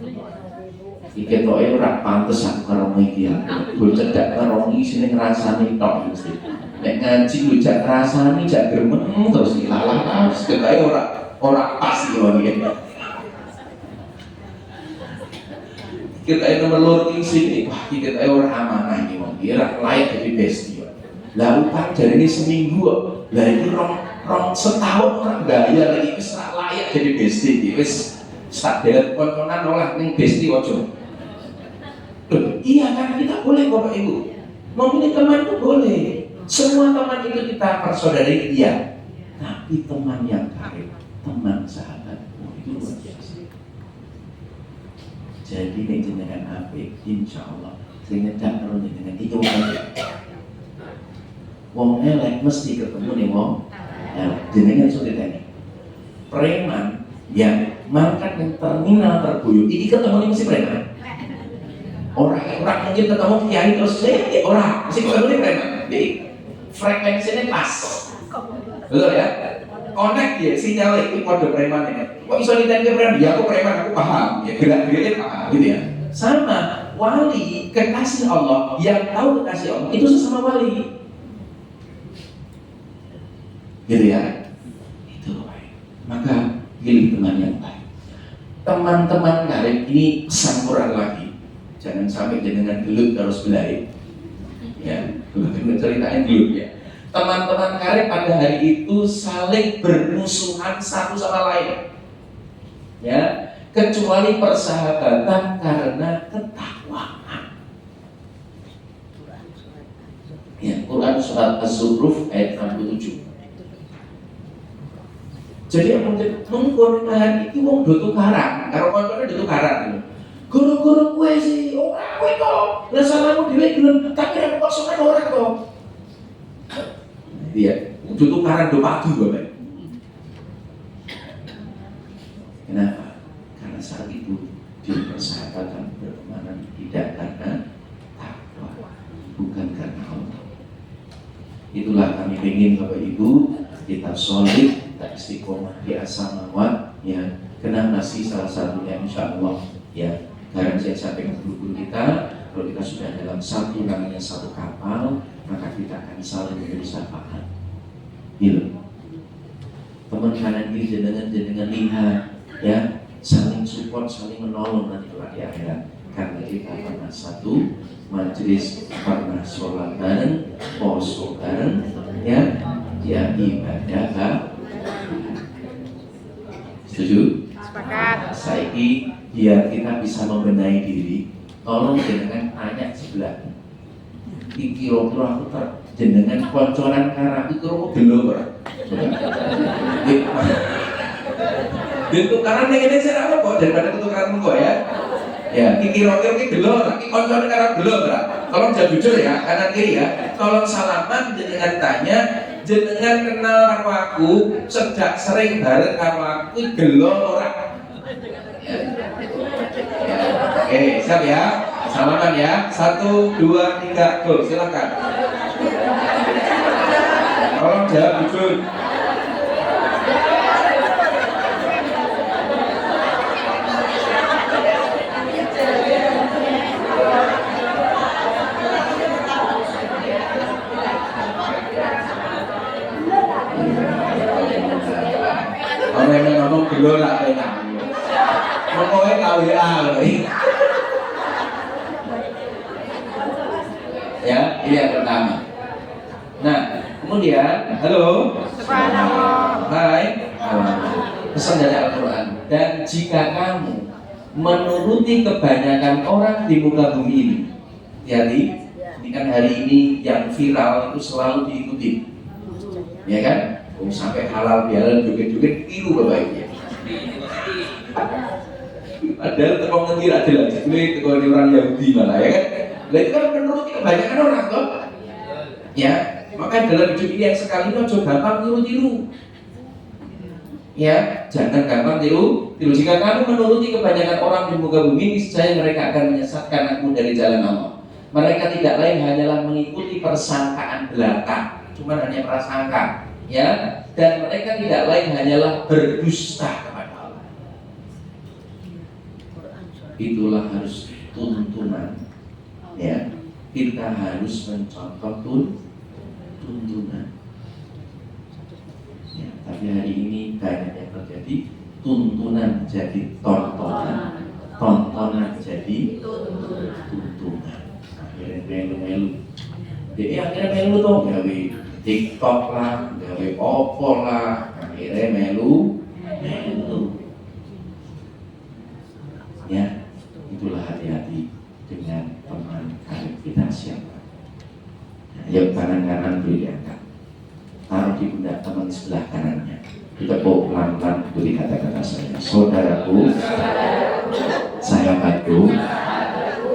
Iki tok ora pantes aku karo iki ya. Bocah dak karo iki sing ngrasani tok mesti. Nek ngaji lu jak ngrasani jak gremen terus ilalah seketae ora pas iki wong iki. Kita nomor loro iki sini, wah kita ora amanah iki wong. Ora layak jadi bestie. Lah upah jarine seminggu kok. Lah iki rong setahun ora bayar lagi wis ora layak jadi bestie iki. Wis sadar konconan oleh ning bestie ojo. Iya karena kita boleh Bapak Ibu memilih teman itu boleh. Semua teman itu kita persaudari iya. Tapi teman yang karib, teman sahabat itu luar biasa. Jadi nek jenengan apik, insyaallah sing nyedak karo jenengan iki wong elek mesti ketemu ning wong elek. Jenengan sudah tanya. Preman yang mangkat ning terminal Terboyo iki ketemu ning mesti preman. Orang mungkin ketemu kiai terus orang mesti ketemu ning preman. Jadi frekuensinya pas. Betul ya? Connect ya, sinyal itu kode preman ini. Kok bisa ditanya preman? Ya aku preman, aku paham. Ya gerak-geriknya paham gitu ya. Sama, wali, kekasih Allah, yang tahu kekasih Allah, itu sesama wali. Gitu ya. Itu baik. Maka pilih teman yang baik. Teman-teman karib ini sampuran lagi. Jangan sampai jenengan gelut terus belai. Ya, ceritain gelut ya. Teman-teman karib pada hari itu saling bermusuhan satu sama lain. Ya, kecuali persahabatan karena ketakwaan. Ya, Quran surat Az-Zukhruf ayat 67. Jadi yang mengkono iki wong do tukaran, karo koncone do tukaran. Goro-goro kowe sih, ora kowe to. Lah salahmu dhewe gelem, tapi nek kok sampean ora to. Iya, do tukaran do padu Bapak. Kenapa? Karena saat itu dipersahabatan bertemanan tidak karena takwa, bukan karena Allah. Itulah kami ingin Bapak Ibu kita solid, kita istiqomah di as-samawat ya. Kenapa sih salah satunya insya Allah ya. Garansi yang sampaikan guru-guru kita, kalau kita sudah dalam satu namanya satu kapal, maka kita akan saling memberi syafaat. Gitu. Teman kanan kiri jenengan lihat ya, saling support, saling menolong nanti di akhirat. Karena kita pernah satu majelis, pernah sholat bareng, poso bareng, ya ibadah. Setuju? Sepakat. Saiki biar kita bisa membenahi diri, tolong jenengan tanya sebelah. Iki kira-kira aku jenengan koncoran karo iki kira gelo ora? Tukaran ning ngene sira apa daripada tukaran engko ya. Ya, iki kira-kira iki gelo, iki koncoran karo gelo ora? Tolong jawab jujur ya, kanan kiri ya. Tolong salaman jenengan tanya, jenengan kenal karo aku, sejak sering bareng karo aku gelo ora? Oke, siap ya? Salaman ya. 1, 2, 3, go. Silakan. Tolong jawab jujur. Kalau yang ngomong gelo lah enak. Pokoknya KWA loh. Ya, ini yang pertama. Nah, kemudian, halo. Hai. Pesan dari Al-Quran. Dan jika kamu menuruti kebanyakan orang di muka bumi ini, jadi ini kan hari ini yang viral itu selalu diikuti, ya kan? Sampai halal bihalal joget-joget tiru Bapak Ibu. Padahal tekong ngetir adalah judulnya tekong orang Yahudi malah ya kan. Nah itu kan menuruti kebanyakan orang toh. Ya, maka dalam hidup ini yang sekali itu jangan gampang tiru-tiru. Ya, jangan gampang tiru. Jika kamu menuruti kebanyakan orang di muka bumi, niscaya mereka akan menyesatkan aku dari jalan Allah. Mereka tidak lain hanyalah mengikuti persangkaan belaka, cuma hanya prasangka, ya. Dan mereka tidak lain hanyalah berdusta kepada Allah. Itulah harus tuntunan, ya. Kita harus mencontoh tuntunan. Ya, tapi hari ini banyak yang terjadi tuntunan jadi tontonan, tontonan jadi tuntunan. Akhirnya melu-melu. Jadi akhirnya melu tuh gawe TikTok lah, gawe Oppo lah, akhirnya melu. Ya, itulah hati-hati dengan teman karib kita siapa. Yang kanan-kanan beri diangkat, taruh di pundak teman sebelah kanannya. Ditepuk pelan-pelan, beri kata-kata saya. Saudaraku, sahabatku,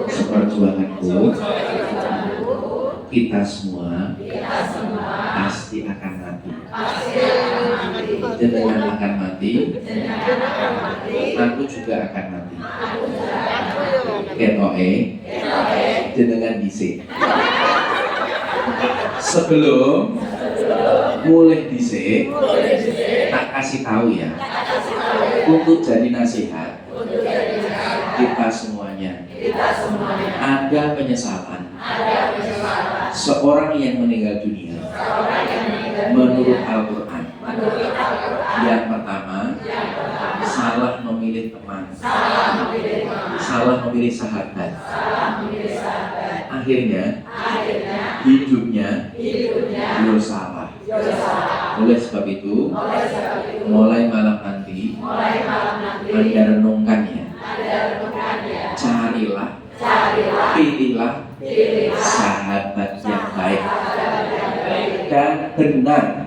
seperjuanganku, kita semua pasti akan mati. Jenengan akan mati, aku juga akan mati. Ketoke, jenengan dhisik. Sebelum mulai dhisik, tak kasih tahu ya. Untuk jadi nasihat, kita semuanya ada penyesalan. Seorang yang meninggal dunia menurut Al-Quran, yang pertama salah memilih teman, salah memilih sahabat. Akhirnya hidupnya salah. Oleh sebab itu, mulai malam nanti Anda renungkannya. Carilah, pilihlah sahabat yang baik. benar,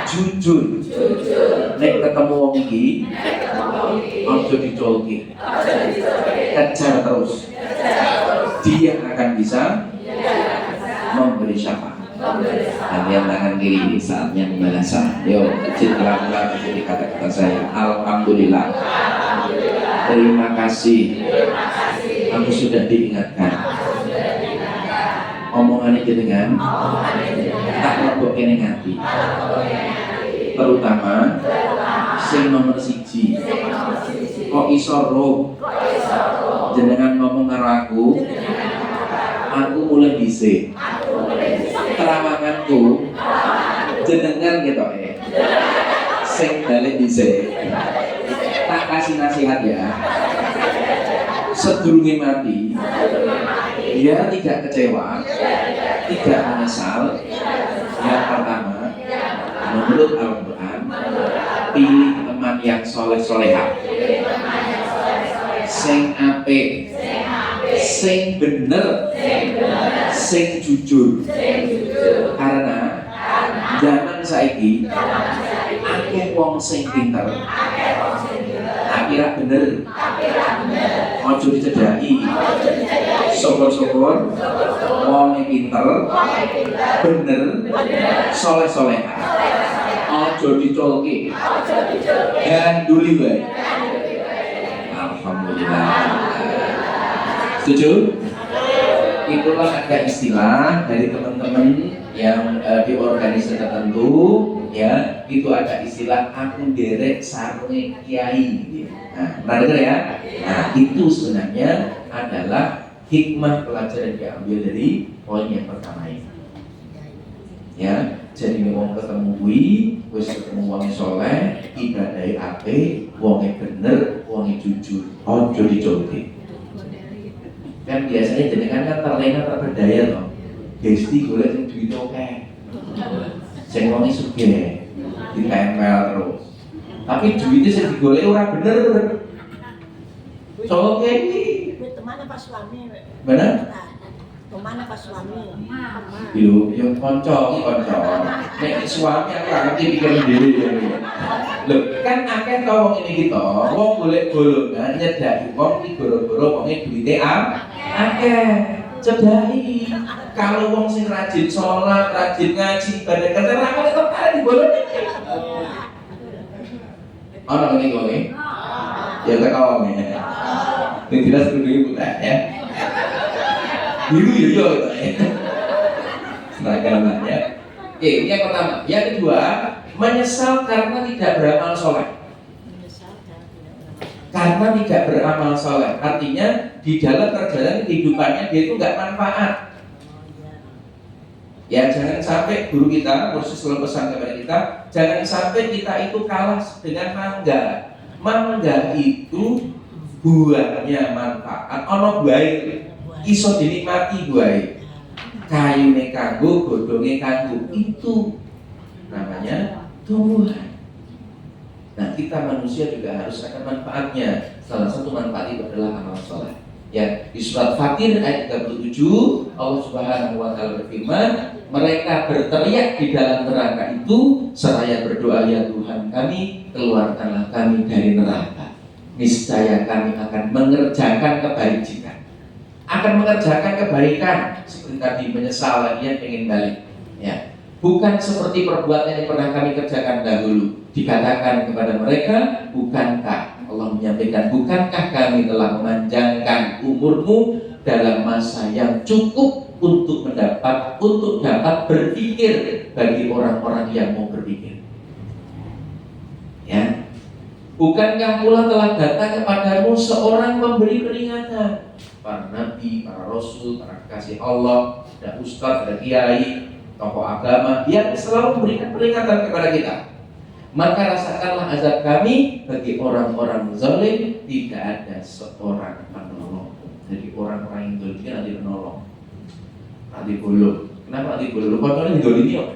jujur. Nek ketemu wong iki, ojo dicolki, kejar terus. Dia akan bisa memberi syafaat. Kalian tangan kiri, saatnya membalas. Yo, kecil pelan-pelan dari kata-kata saya. Alhamdulillah. Terima kasih. Aku sudah diingatkan. Omongan itu dengan tak rebok kene ngati. Terutama sing nomor siji. Kok iso roh jenengan ngomong karo aku mulai dhisik. Terawanganku jenengan gitu sing balik dhisik. Tak kasih nasihat ya. Sedurunge mati, dia tidak kecewa, tidak menyesal. Yang pertama, menurut Al-Quran, pilih teman yang soleh-solehah, sing apik, sing bener, sing jujur. Karena zaman saiki akeh wong sing pinter, akhirnya bener, ojo dicedhaki. Syukur-syukur wong pinter, bener, soleh-solehah. Ojo dicolki, ganduli wae. Alhamdulillah. Setuju? Itulah ada istilah dari teman-teman yang di organisasi tertentu, ya, itu ada istilah aku derek sarunge kiai. Nah, pernah dengar ya? Nah, itu sebenarnya adalah hikmah pelajaran yang diambil dari poin yang pertama ini. Ya, jadi ngomong ketemu wis ketemu wong soleh, ibadahe apik, wonge bener, wonge jujur, ojo dicolki. Kan biasanya jenengan kan terlena terberdaya loh. Gesti golek sing duwite akeh. Sing wong sugih ditempel terus. Tapi duwite sing digoleki ora bener. Soalnya iki Teman apa suami? bener? Teman apa suami? Yo kanca. Nek suami aku ora ngerti pikiran dhewe. Lho, kan akeh to wong ini kita, wong golek golongan nyedaki wong iki gara-gara wonge duwite akeh. Cedhaki. Kalau wong sing rajin sholat, rajin ngaji, ibadah kata ra tetep arep digoleki. Ana ngene kok nggih. Ya tak kawang ya. Ini tidak seperti putih ya. Biru ya gitu ya. Seragam ya. Oke, ini yang pertama. Yang kedua, menyesal karena tidak beramal soleh. Karena tidak beramal soleh, artinya di dalam perjalanan kehidupannya dia itu nggak manfaat. Ya, jangan sampai guru kita, kursus selalu pesan kepada kita, jangan sampai kita itu kalah dengan mangga. Mangga itu buahnya manfaat, ono buahe iso dinikmati buahe. Kayune kanggo, godhonge kanggo, itu namanya tumbuhan. Nah, kita manusia juga harus akan manfaatnya. Salah satu manfaat itu adalah amal soleh. Ya, di surat Fatir ayat 37 Allah Subhanahu wa taala berfirman, mereka berteriak di dalam neraka itu seraya berdoa, ya Tuhan kami, keluarkanlah kami dari neraka. Niscaya kami akan mengerjakan kebaikan. Akan mengerjakan kebaikan seperti tadi menyesal dia ingin balik. Ya. Bukan seperti perbuatan yang pernah kami kerjakan dahulu. Dikatakan kepada mereka, bukankah Allah menyampaikan, bukankah kami telah memanjangkan umurmu dalam masa yang cukup untuk dapat berpikir bagi orang-orang yang mau berpikir. Ya, bukankah pula telah datang kepadamu seorang pemberi peringatan, para nabi, para rasul, para kekasih Allah, ada ustaz, ada kiai, tokoh agama yang selalu memberikan peringatan kepada kita. Maka rasakanlah azab kami bagi orang-orang zalim, tidak ada seorang penolong. Jadi orang-orang yang zalim nanti menolong, nanti bolong. Kenapa nanti bolong? Kocornya didolimi kok.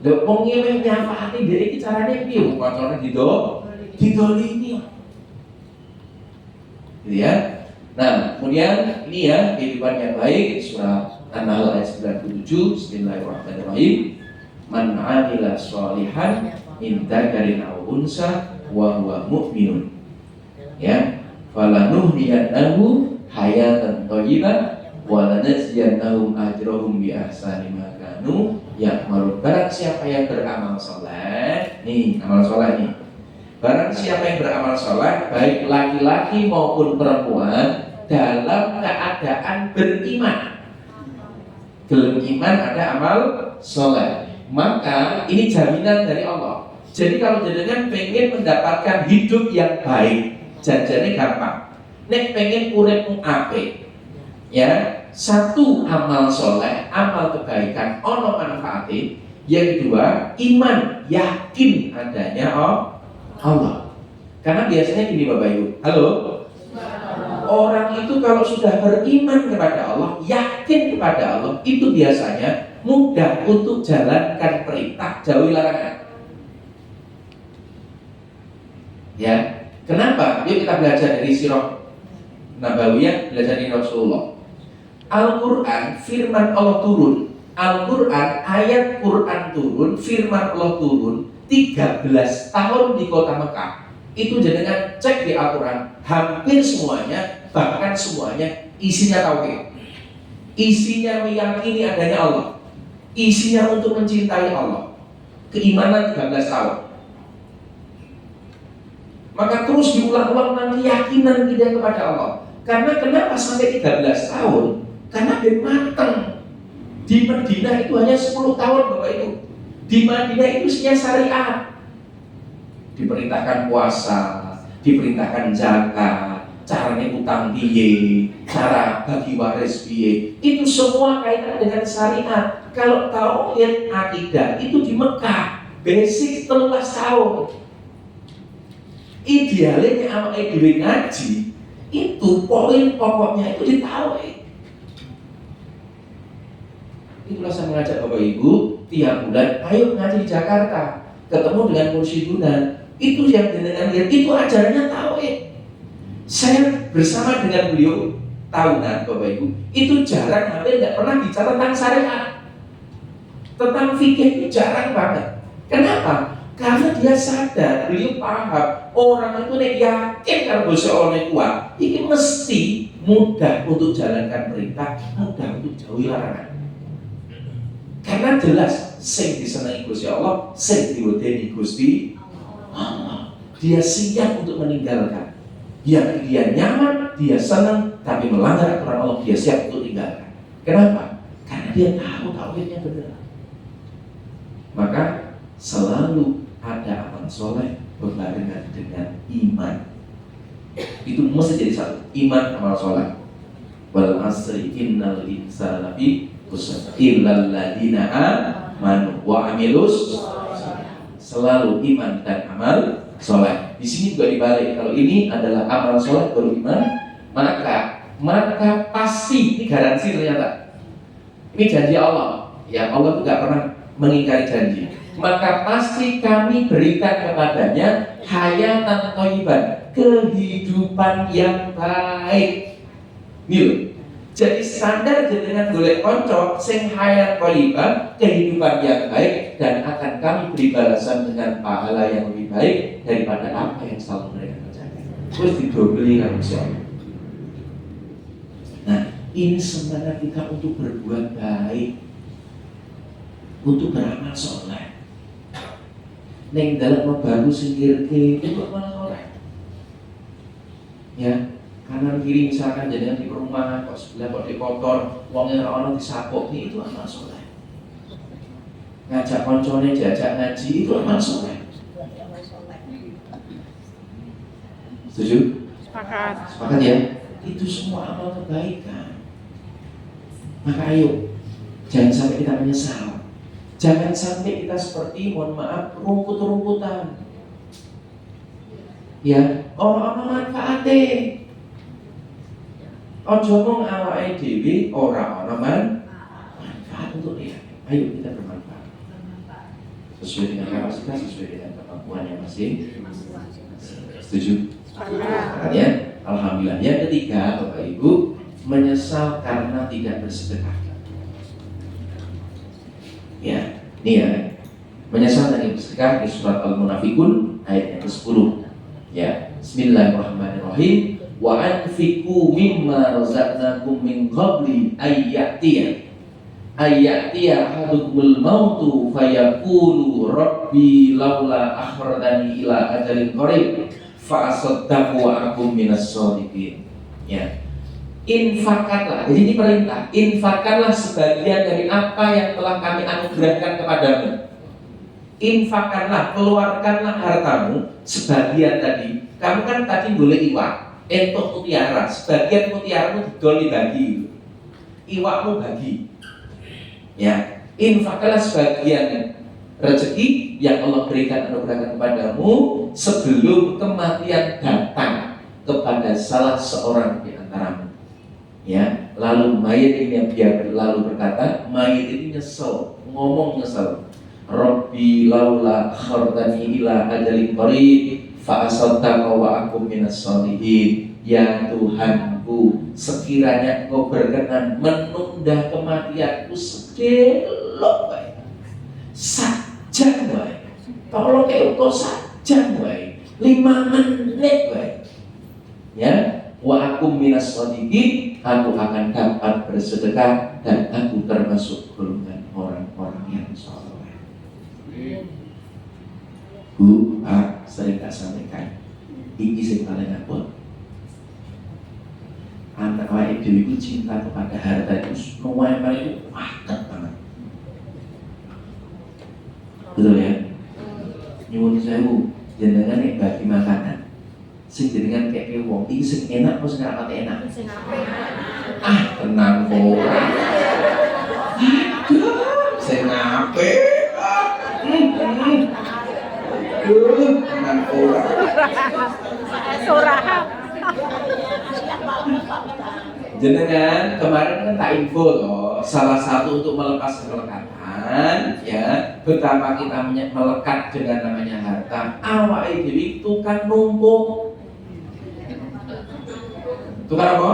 Lha wong ngene nyafaati dhewe iki carane piye? Kocornya didolimi kok. Gitu ya. Nah, kemudian ini ya kehidupan yang baik, surah An-Nahl ayat 97. Bismillahirrahmanirrahim. man 'amila sholihan min dzakarin aw unsa wa huwa mu'minun. Ya, falanuhyiyannahu hayatan thayyibah wa lanajziyannahum ajrahum bi ahsani ma kanu ya'malun. Barang siapa yang beramal saleh, nih amal saleh nih. Barang siapa yang beramal saleh, baik laki-laki maupun perempuan, dalam keadaan beriman. Dalam iman ada amal saleh. Maka ini jaminan dari Allah. Jadi kalau jenengan pengen mendapatkan hidup yang baik, janjane gampang. Nek pengen uripmu apik, ya, satu amal soleh, amal kebaikan, ono manfaatnya. Yang kedua, iman, yakin adanya Allah. Karena biasanya gini Bapak Ibu, halo, orang itu kalau sudah beriman kepada Allah, yakin kepada Allah, itu biasanya mudah untuk jalankan perintah, jauhi larangan. Ya, kenapa? Yuk kita belajar dari sirah Nabawiyah, belajar dari Rasulullah. Al-Quran, firman Allah turun. Al-Quran, ayat Quran turun, firman Allah turun 13 tahun di kota Mekah. Itu jenengan cek di Al-Quran, hampir semuanya, bahkan semuanya isinya tauhid. Isinya meyakini adanya Allah. Isinya untuk mencintai Allah. Keimanan 13 tahun. Maka terus diulang-ulang nanti keyakinan kita kepada Allah. Karena kenapa sampai 13 tahun? Karena dia matang. Di Madinah itu hanya 10 tahun Bapak Ibu. Di Madinah itu isinya syariat. Diperintahkan puasa, diperintahkan zakat, caranya utang piye, cara bagi waris piye. Itu semua kaitan dengan syariat. Kalau tauhid akidah itu di Mekah, basic 13 tahun. Idealnya awake dhewe ngaji itu poin pokoknya itu di tauhid. Itulah saya mengajak Bapak Ibu tiap bulan, ayo ngaji di Jakarta, ketemu dengan Mursyiduna. Itu yang jenengan lihat, itu ajarannya tauhid. Saya bersama dengan beliau tahunan Bapak Ibu, itu jarang, hampir nggak pernah bicara tentang syariat, tentang fikih itu jarang banget. Kenapa? Karena dia sadar, beliau paham orang itu nek yakin kalau bose oleh kuat, ini mesti mudah untuk jalankan perintah, mudah untuk jauhi larangan. Karena jelas sing disenangi Gusti Allah, sing diwedeni Gusti Allah. Dia siap untuk meninggalkan. Yang dia nyaman, dia senang, tapi melanggar aturan Allah, dia siap untuk tinggalkan. Kenapa? Karena dia tahu tauhidnya benar. Maka selalu ada amal soleh berbarengan dengan iman. Itu mesti jadi satu. Iman, amal soleh. Wal asri innal insana lafi khusr illal ladzina amanu wa amilus. Selalu iman dan amal soleh. Di sini juga dibalik. Kalau ini adalah amal soleh baru iman, maka pasti ini garansi ternyata. Ini janji Allah. Ya Allah itu gak pernah mengingkari janji. Maka pasti kami berikan kepadanya hayatan thayyiban, kehidupan yang baik. Ini loh. Jadi standar jenengan golek konco sing hayat thayyiban, kehidupan yang baik, dan akan kami beri balasan dengan pahala yang lebih baik daripada apa yang selalu mereka kerjakan. Terus didobeli kan Allah. Nah, ini semangat kita untuk berbuat baik, untuk beramal soleh. Neng dalam baru singkir ke itu amal soleh. Ya, kanan kiri misalkan jangan di rumah kok sebelah kok dikotor, uangnya orang disapok, itu amal soleh. Ngajak koncone diajak ngaji itu amal soleh. Setuju? Sepakat ya? Itu semua amal kebaikan. Maka ayo, jangan sampai kita menyesal. Jangan sampai kita seperti, mohon maaf, rumput-rumputan. Ya, orang-orang manfaatnya. Ojo mung awake dhewe ora ana manfaat untuk dia. Ayo kita bermanfaat. Sesuai dengan kapasitas, sesuai dengan kemampuan yang masing. Setuju? Ya, alhamdulillah. Yang ketiga, Bapak Ibu, menyesal karena tidak bersedekah. Ya, ini ya, Menyesal dan bersedekah di surat Al-Munafikun ayat yang ke-10. Ya, Bismillahirrahmanirrahim. Wa anfiqu mimma razaqnakum min qabli ayyatiya ahadukumul mautu fayaqulu rabbi laula akhirdani ila ajalin qarib fa asaddaqu wa akum minas sholihin. Ya. Infakkanlah, jadi ini perintah. Infakkanlah sebagian dari apa yang telah kami anugerahkan kepadamu. Infakkanlah, keluarkanlah hartamu sebagian tadi. Kamu kan tadi boleh iwak, entuk mutiara, sebagian mutiaramu dibagi, iwakmu bagi. Ya, infakkanlah sebagian rezeki yang Allah berikan anugerahkan kepadamu sebelum kematian datang kepada salah seorang di antaramu. Ya, lalu mayit ini dia lalu berkata, mayit ini nyesel, ngomong nyesel. Rabbi laula akhartani ila ajalin qarib fa asaddaqa wa akum minas sholihin. Ya Tuhanku, sekiranya Engkau berkenan menunda kematianku sedelok wae. Saja wae. Tolong Engkau saja wae. 5 menit wae. Ya, wa akum minas sholihin, aku akan dapat bersedekah dan aku termasuk golongan orang-orang yang saleh. Bu, Pak, sering tak sampaikan. Ini sing paling abot. Anak wae dhewe iku cinta kepada harta itu nomor itu paket banget. Betul ya? Nyuwun sewu, jenengan nek bagi makanan sing jenengan kek wong iki sing enak apa sing ora enak? Sing apik. Tenang kok. Sing apik. Tenang ora. Suraha. Jenengan kemarin kan tak info loh, salah satu untuk melepas kelekatan, ya betapa kita melekat dengan namanya harta. Awake dhewe itu kan numpuk. Tukar apa?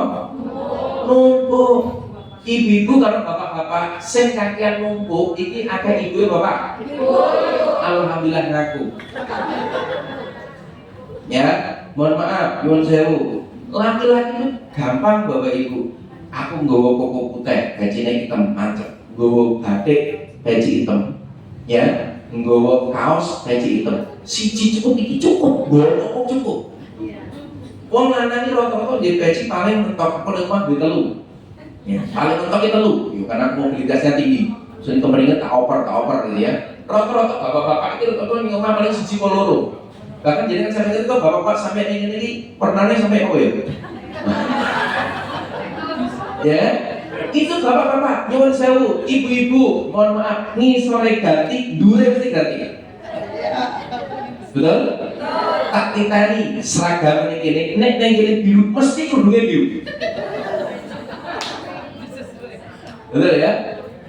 Numpuk. Ibu-ibu kalau bapak-bapak sing kakean numpuk, iki akeh ibu bapak. Alhamdulillah ngaku. Ya, mohon maaf, nyuwun sewu. Laki-laki itu gampang bapak ibu. Aku nggawa koko putih, bajine hitam macet. Nggawa batik, baju hitam. Ya, nggawa kaos, baju hitam. Siji cukup, iki cukup, nggawa cukup. Wong lanang iki rata-rata nggih baju paling mentok apa lemah duwe telu. Ya, paling mentok iki telu, yo karena mobilitasnya tinggi. Sing kemringet tak oper gitu ya. Rata-rata bapak-bapak iki rata-rata ning omah paling siji apa loro. Bahkan jadi kan saya itu bapak-bapak sampai ini pernahnya sampai apa ya? Ya, itu bapak-bapak nyuwun sewu, ibu-ibu, mohon maaf, ngisore ganti, dure mesti ganti. Betul? Tak titani seragam ini, nek neng gini biru, mesti kerudungnya biru. Betul ya?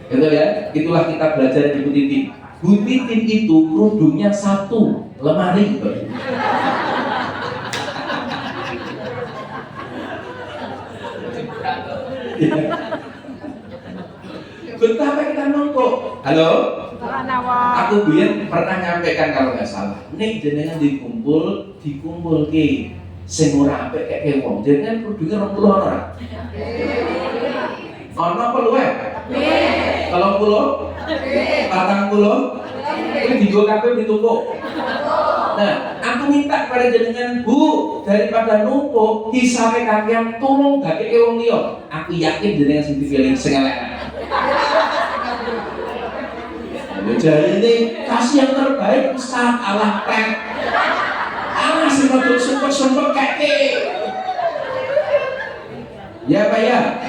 Betul ya? Itulah kita belajar di Bu Titin. Bu Titin itu kerudungnya 1 lemari. Betapa kita numpuk. Halo? Aku biyen pernah nyampaikan kalau nggak salah. Nek jenengan dikumpul ke sing ora apik kek wong. Jenengan kerudunge 20 ora? Ono apa luwe? Nggih. 30? 40? Ini digo kabeh ditumpuk. Nah, aku minta pada jenengan Bu, daripada numpuk hisabe kakean tulung gakeke wong liya. Aku yakin jenengan sing dipilih sing elek. Jadi ini kasih yang terbaik Ustaz Allah pek. Allah sing rodok sumpek-sumpek keke. Ya Pak ya?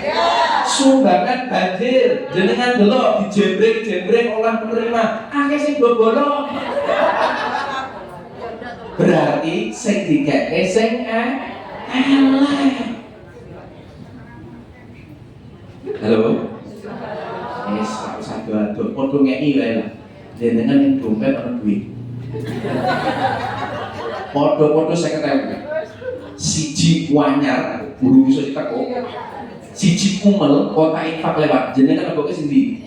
Sumbangan banjir jenengan delok dijembreng-jembreng olah penerima akeh sing bobolong. Berarti sing dikeke sing elek. Halo? Wis tak usah ado-ado padha ngeki wae lah. Jenengan ning dompet ana duit. Padha-padha 50.000. Siji wanyar buru iso ditekuk. Siji kumel kota infak lewat jenengan aboke sing ndi?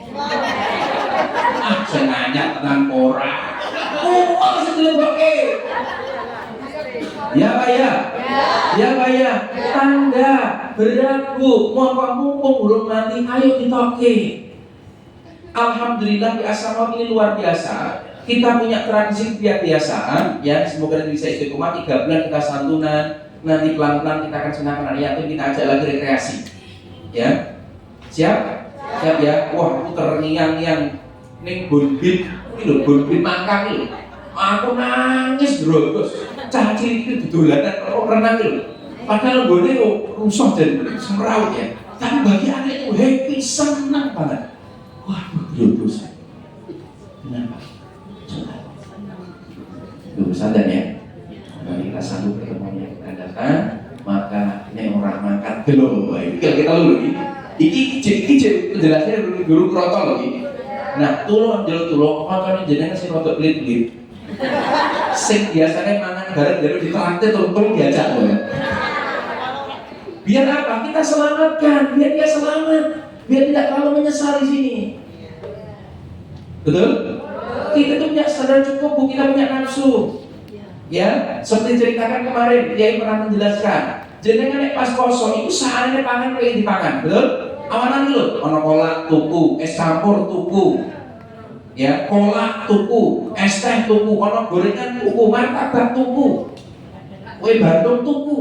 Saya nanya tenang ora. Oh, sedeleboke. Ya Pak ya? Ya Pak ya? Tanda beragu, mumpung belum mati, ayo ditoke. Alhamdulillah di asrama ini luar biasa. Kita punya tradisi kebiasaan, ya semoga bisa istiqomah 3 bulan kita santunan. Nanti pelan-pelan kita akan senangkan anak yatim, kita ajak lagi rekreasi. Ya, siap? Siap ya? Wah, itu terngiang-ngiang ning bonbit, ini lho bonbit mangkang lho. Aku nangis terus. Cah cilik itu dolanan renang lho. Padahal gone rusuh dan semeraut ya. Tapi bagi anak itu happy, senang banget. Waduh, dosa. Kenapa? Sadar ya. Kalau kita sanggup ketemu yang kita datang, maka ini orang makan gelo. Kita lulu iki jelasnya guru protol lagi. Nah, tulung apa jenenge sing rodok pelit-pelit. Sing biasanya mangan bareng dari ditraktir tulung diajak loh ya. Biar apa? Kita selamatkan, biar dia selamat, biar tidak terlalu menyesal di sini. Betul? Kita tuh punya sadar cukup, bu, kita punya nafsu. Ya, seperti ceritakan kemarin, dia pernah menjelaskan. Jenengan nek pas poso itu saane pangan kowe dipangan, betul? Awanan lho, ana kolak tuku, es campur tuku. Ya, kolak tuku, es teh tuku, ana gorengan tuku, martabak tuku. Kowe Bandung tuku.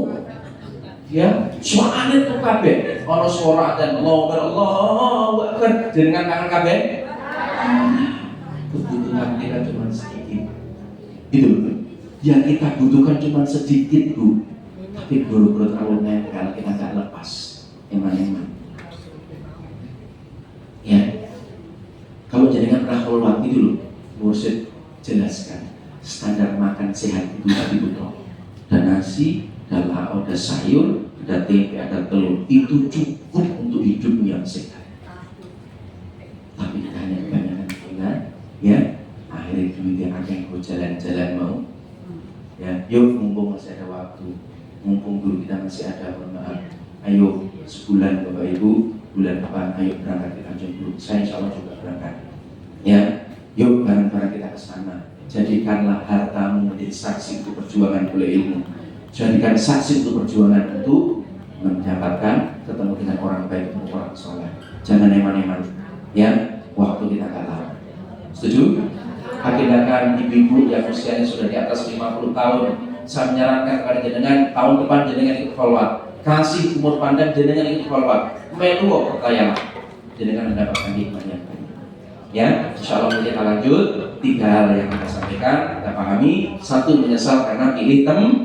Ya, suarane tuku kabeh. Ana suara adzan Allahu Akbar, jenengan pangan kabeh. Kebutuhan kita cuma sedikit. Itu yang kita butuhkan cuma sedikit, bu. Tapi buru-buru terlalu nempel, kita nggak lepas. Eman-eman. Ya, kalau jenengan pernah keluar itu loh, mursyid jelaskan standar makan sehat itu tadi betul. Ada nasi, ada lauk, ada sayur, ada tempe, ada telur. Itu cukup untuk hidup yang sehat. Tapi kita hanya kebanyakan ingat, ya. Akhirnya duitnya akan kau jalan-jalan mau. Ya, yuk mumpung masih ada waktu, mumpung guru kita masih ada, mohon maaf. Ayo sebulan Bapak Ibu, bulan depan ayo berangkat ke Tanjung Guru. Saya insya Allah juga berangkat. Ya, yuk bareng-bareng kita ke sana. Jadikanlah hartamu menjadi saksi untuk perjuangan oleh ilmu. Jadikan saksi untuk perjuangan untuk mendapatkan ketemu dengan orang baik, orang soleh. Jangan eman-eman. Ya, waktu kita nggak tahu. Setuju? Agendakan ibu-ibu yang usianya sudah di atas 50 tahun. Saya menyarankan kepada jenengan tahun depan jenengan ikut follow up. Kasih umur pandang jenengan ikut follow up. Melu percaya jenengan mendapatkan hikmah yang banyak. Ya, insya Allah kita lanjut. 3 hal yang kita sampaikan, kita pahami. 1, menyesal karena pilih teman.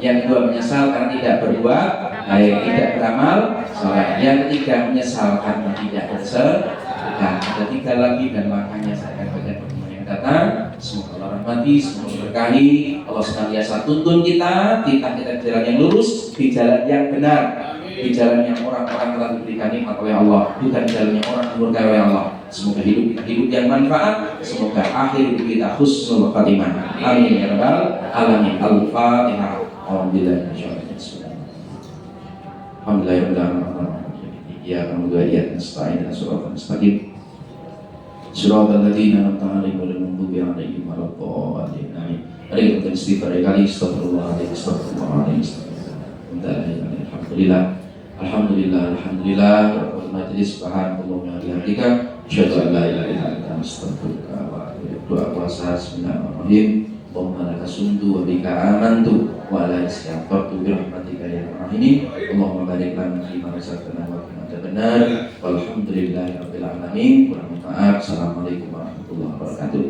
Yang 2, menyesal karena tidak berbuat baik, tidak beramal soleh. Yang 3, menyesal karena tidak bersedekah. Ada 3 lagi dan makanya saya akan bagian pertemuan yang datang. Semoga Allah rahmati, semoga berkahi. Allah senantiasa tuntun kita di jalan yang lurus, di jalan yang benar, di jalan yang orang-orang telah diberikan nikmat oleh Allah, bukan jalan yang orang dimurkai oleh Allah. Semoga hidup kita hidup yang manfaat. Semoga akhir hidup kita husnul khatimah. Amin ya rabbal alamin. Al-Fatihah. Alhamdulillah. Alhamdulillah. Ya Alhamdulillah. Nasta'in surah Al-Mustaqim. Surah Al-Ladina Namta'alim Wal-Mumbubi Alaihim Wal-Ta'alim. Amin. Mari kita istighfar kali. Astagfirullahaladzim. Alhamdulillah. Alhamdulillah. Majlis subhanallah wa bihamdika asyhadu an la ilaha illa anta astaghfiruka wa atubu ilaik. Doa puasa bismillahirrahmanirrahim. Allahumma laka sumtu wa bika amantu wa ala istighfartu bi rahmatika ya arhamar Allahumma barik lana fi ma razaqtana wa qina adzabannar. Walhamdulillahirabbil alamin. Kurang maaf. Assalamualaikum warahmatullahi wabarakatuh.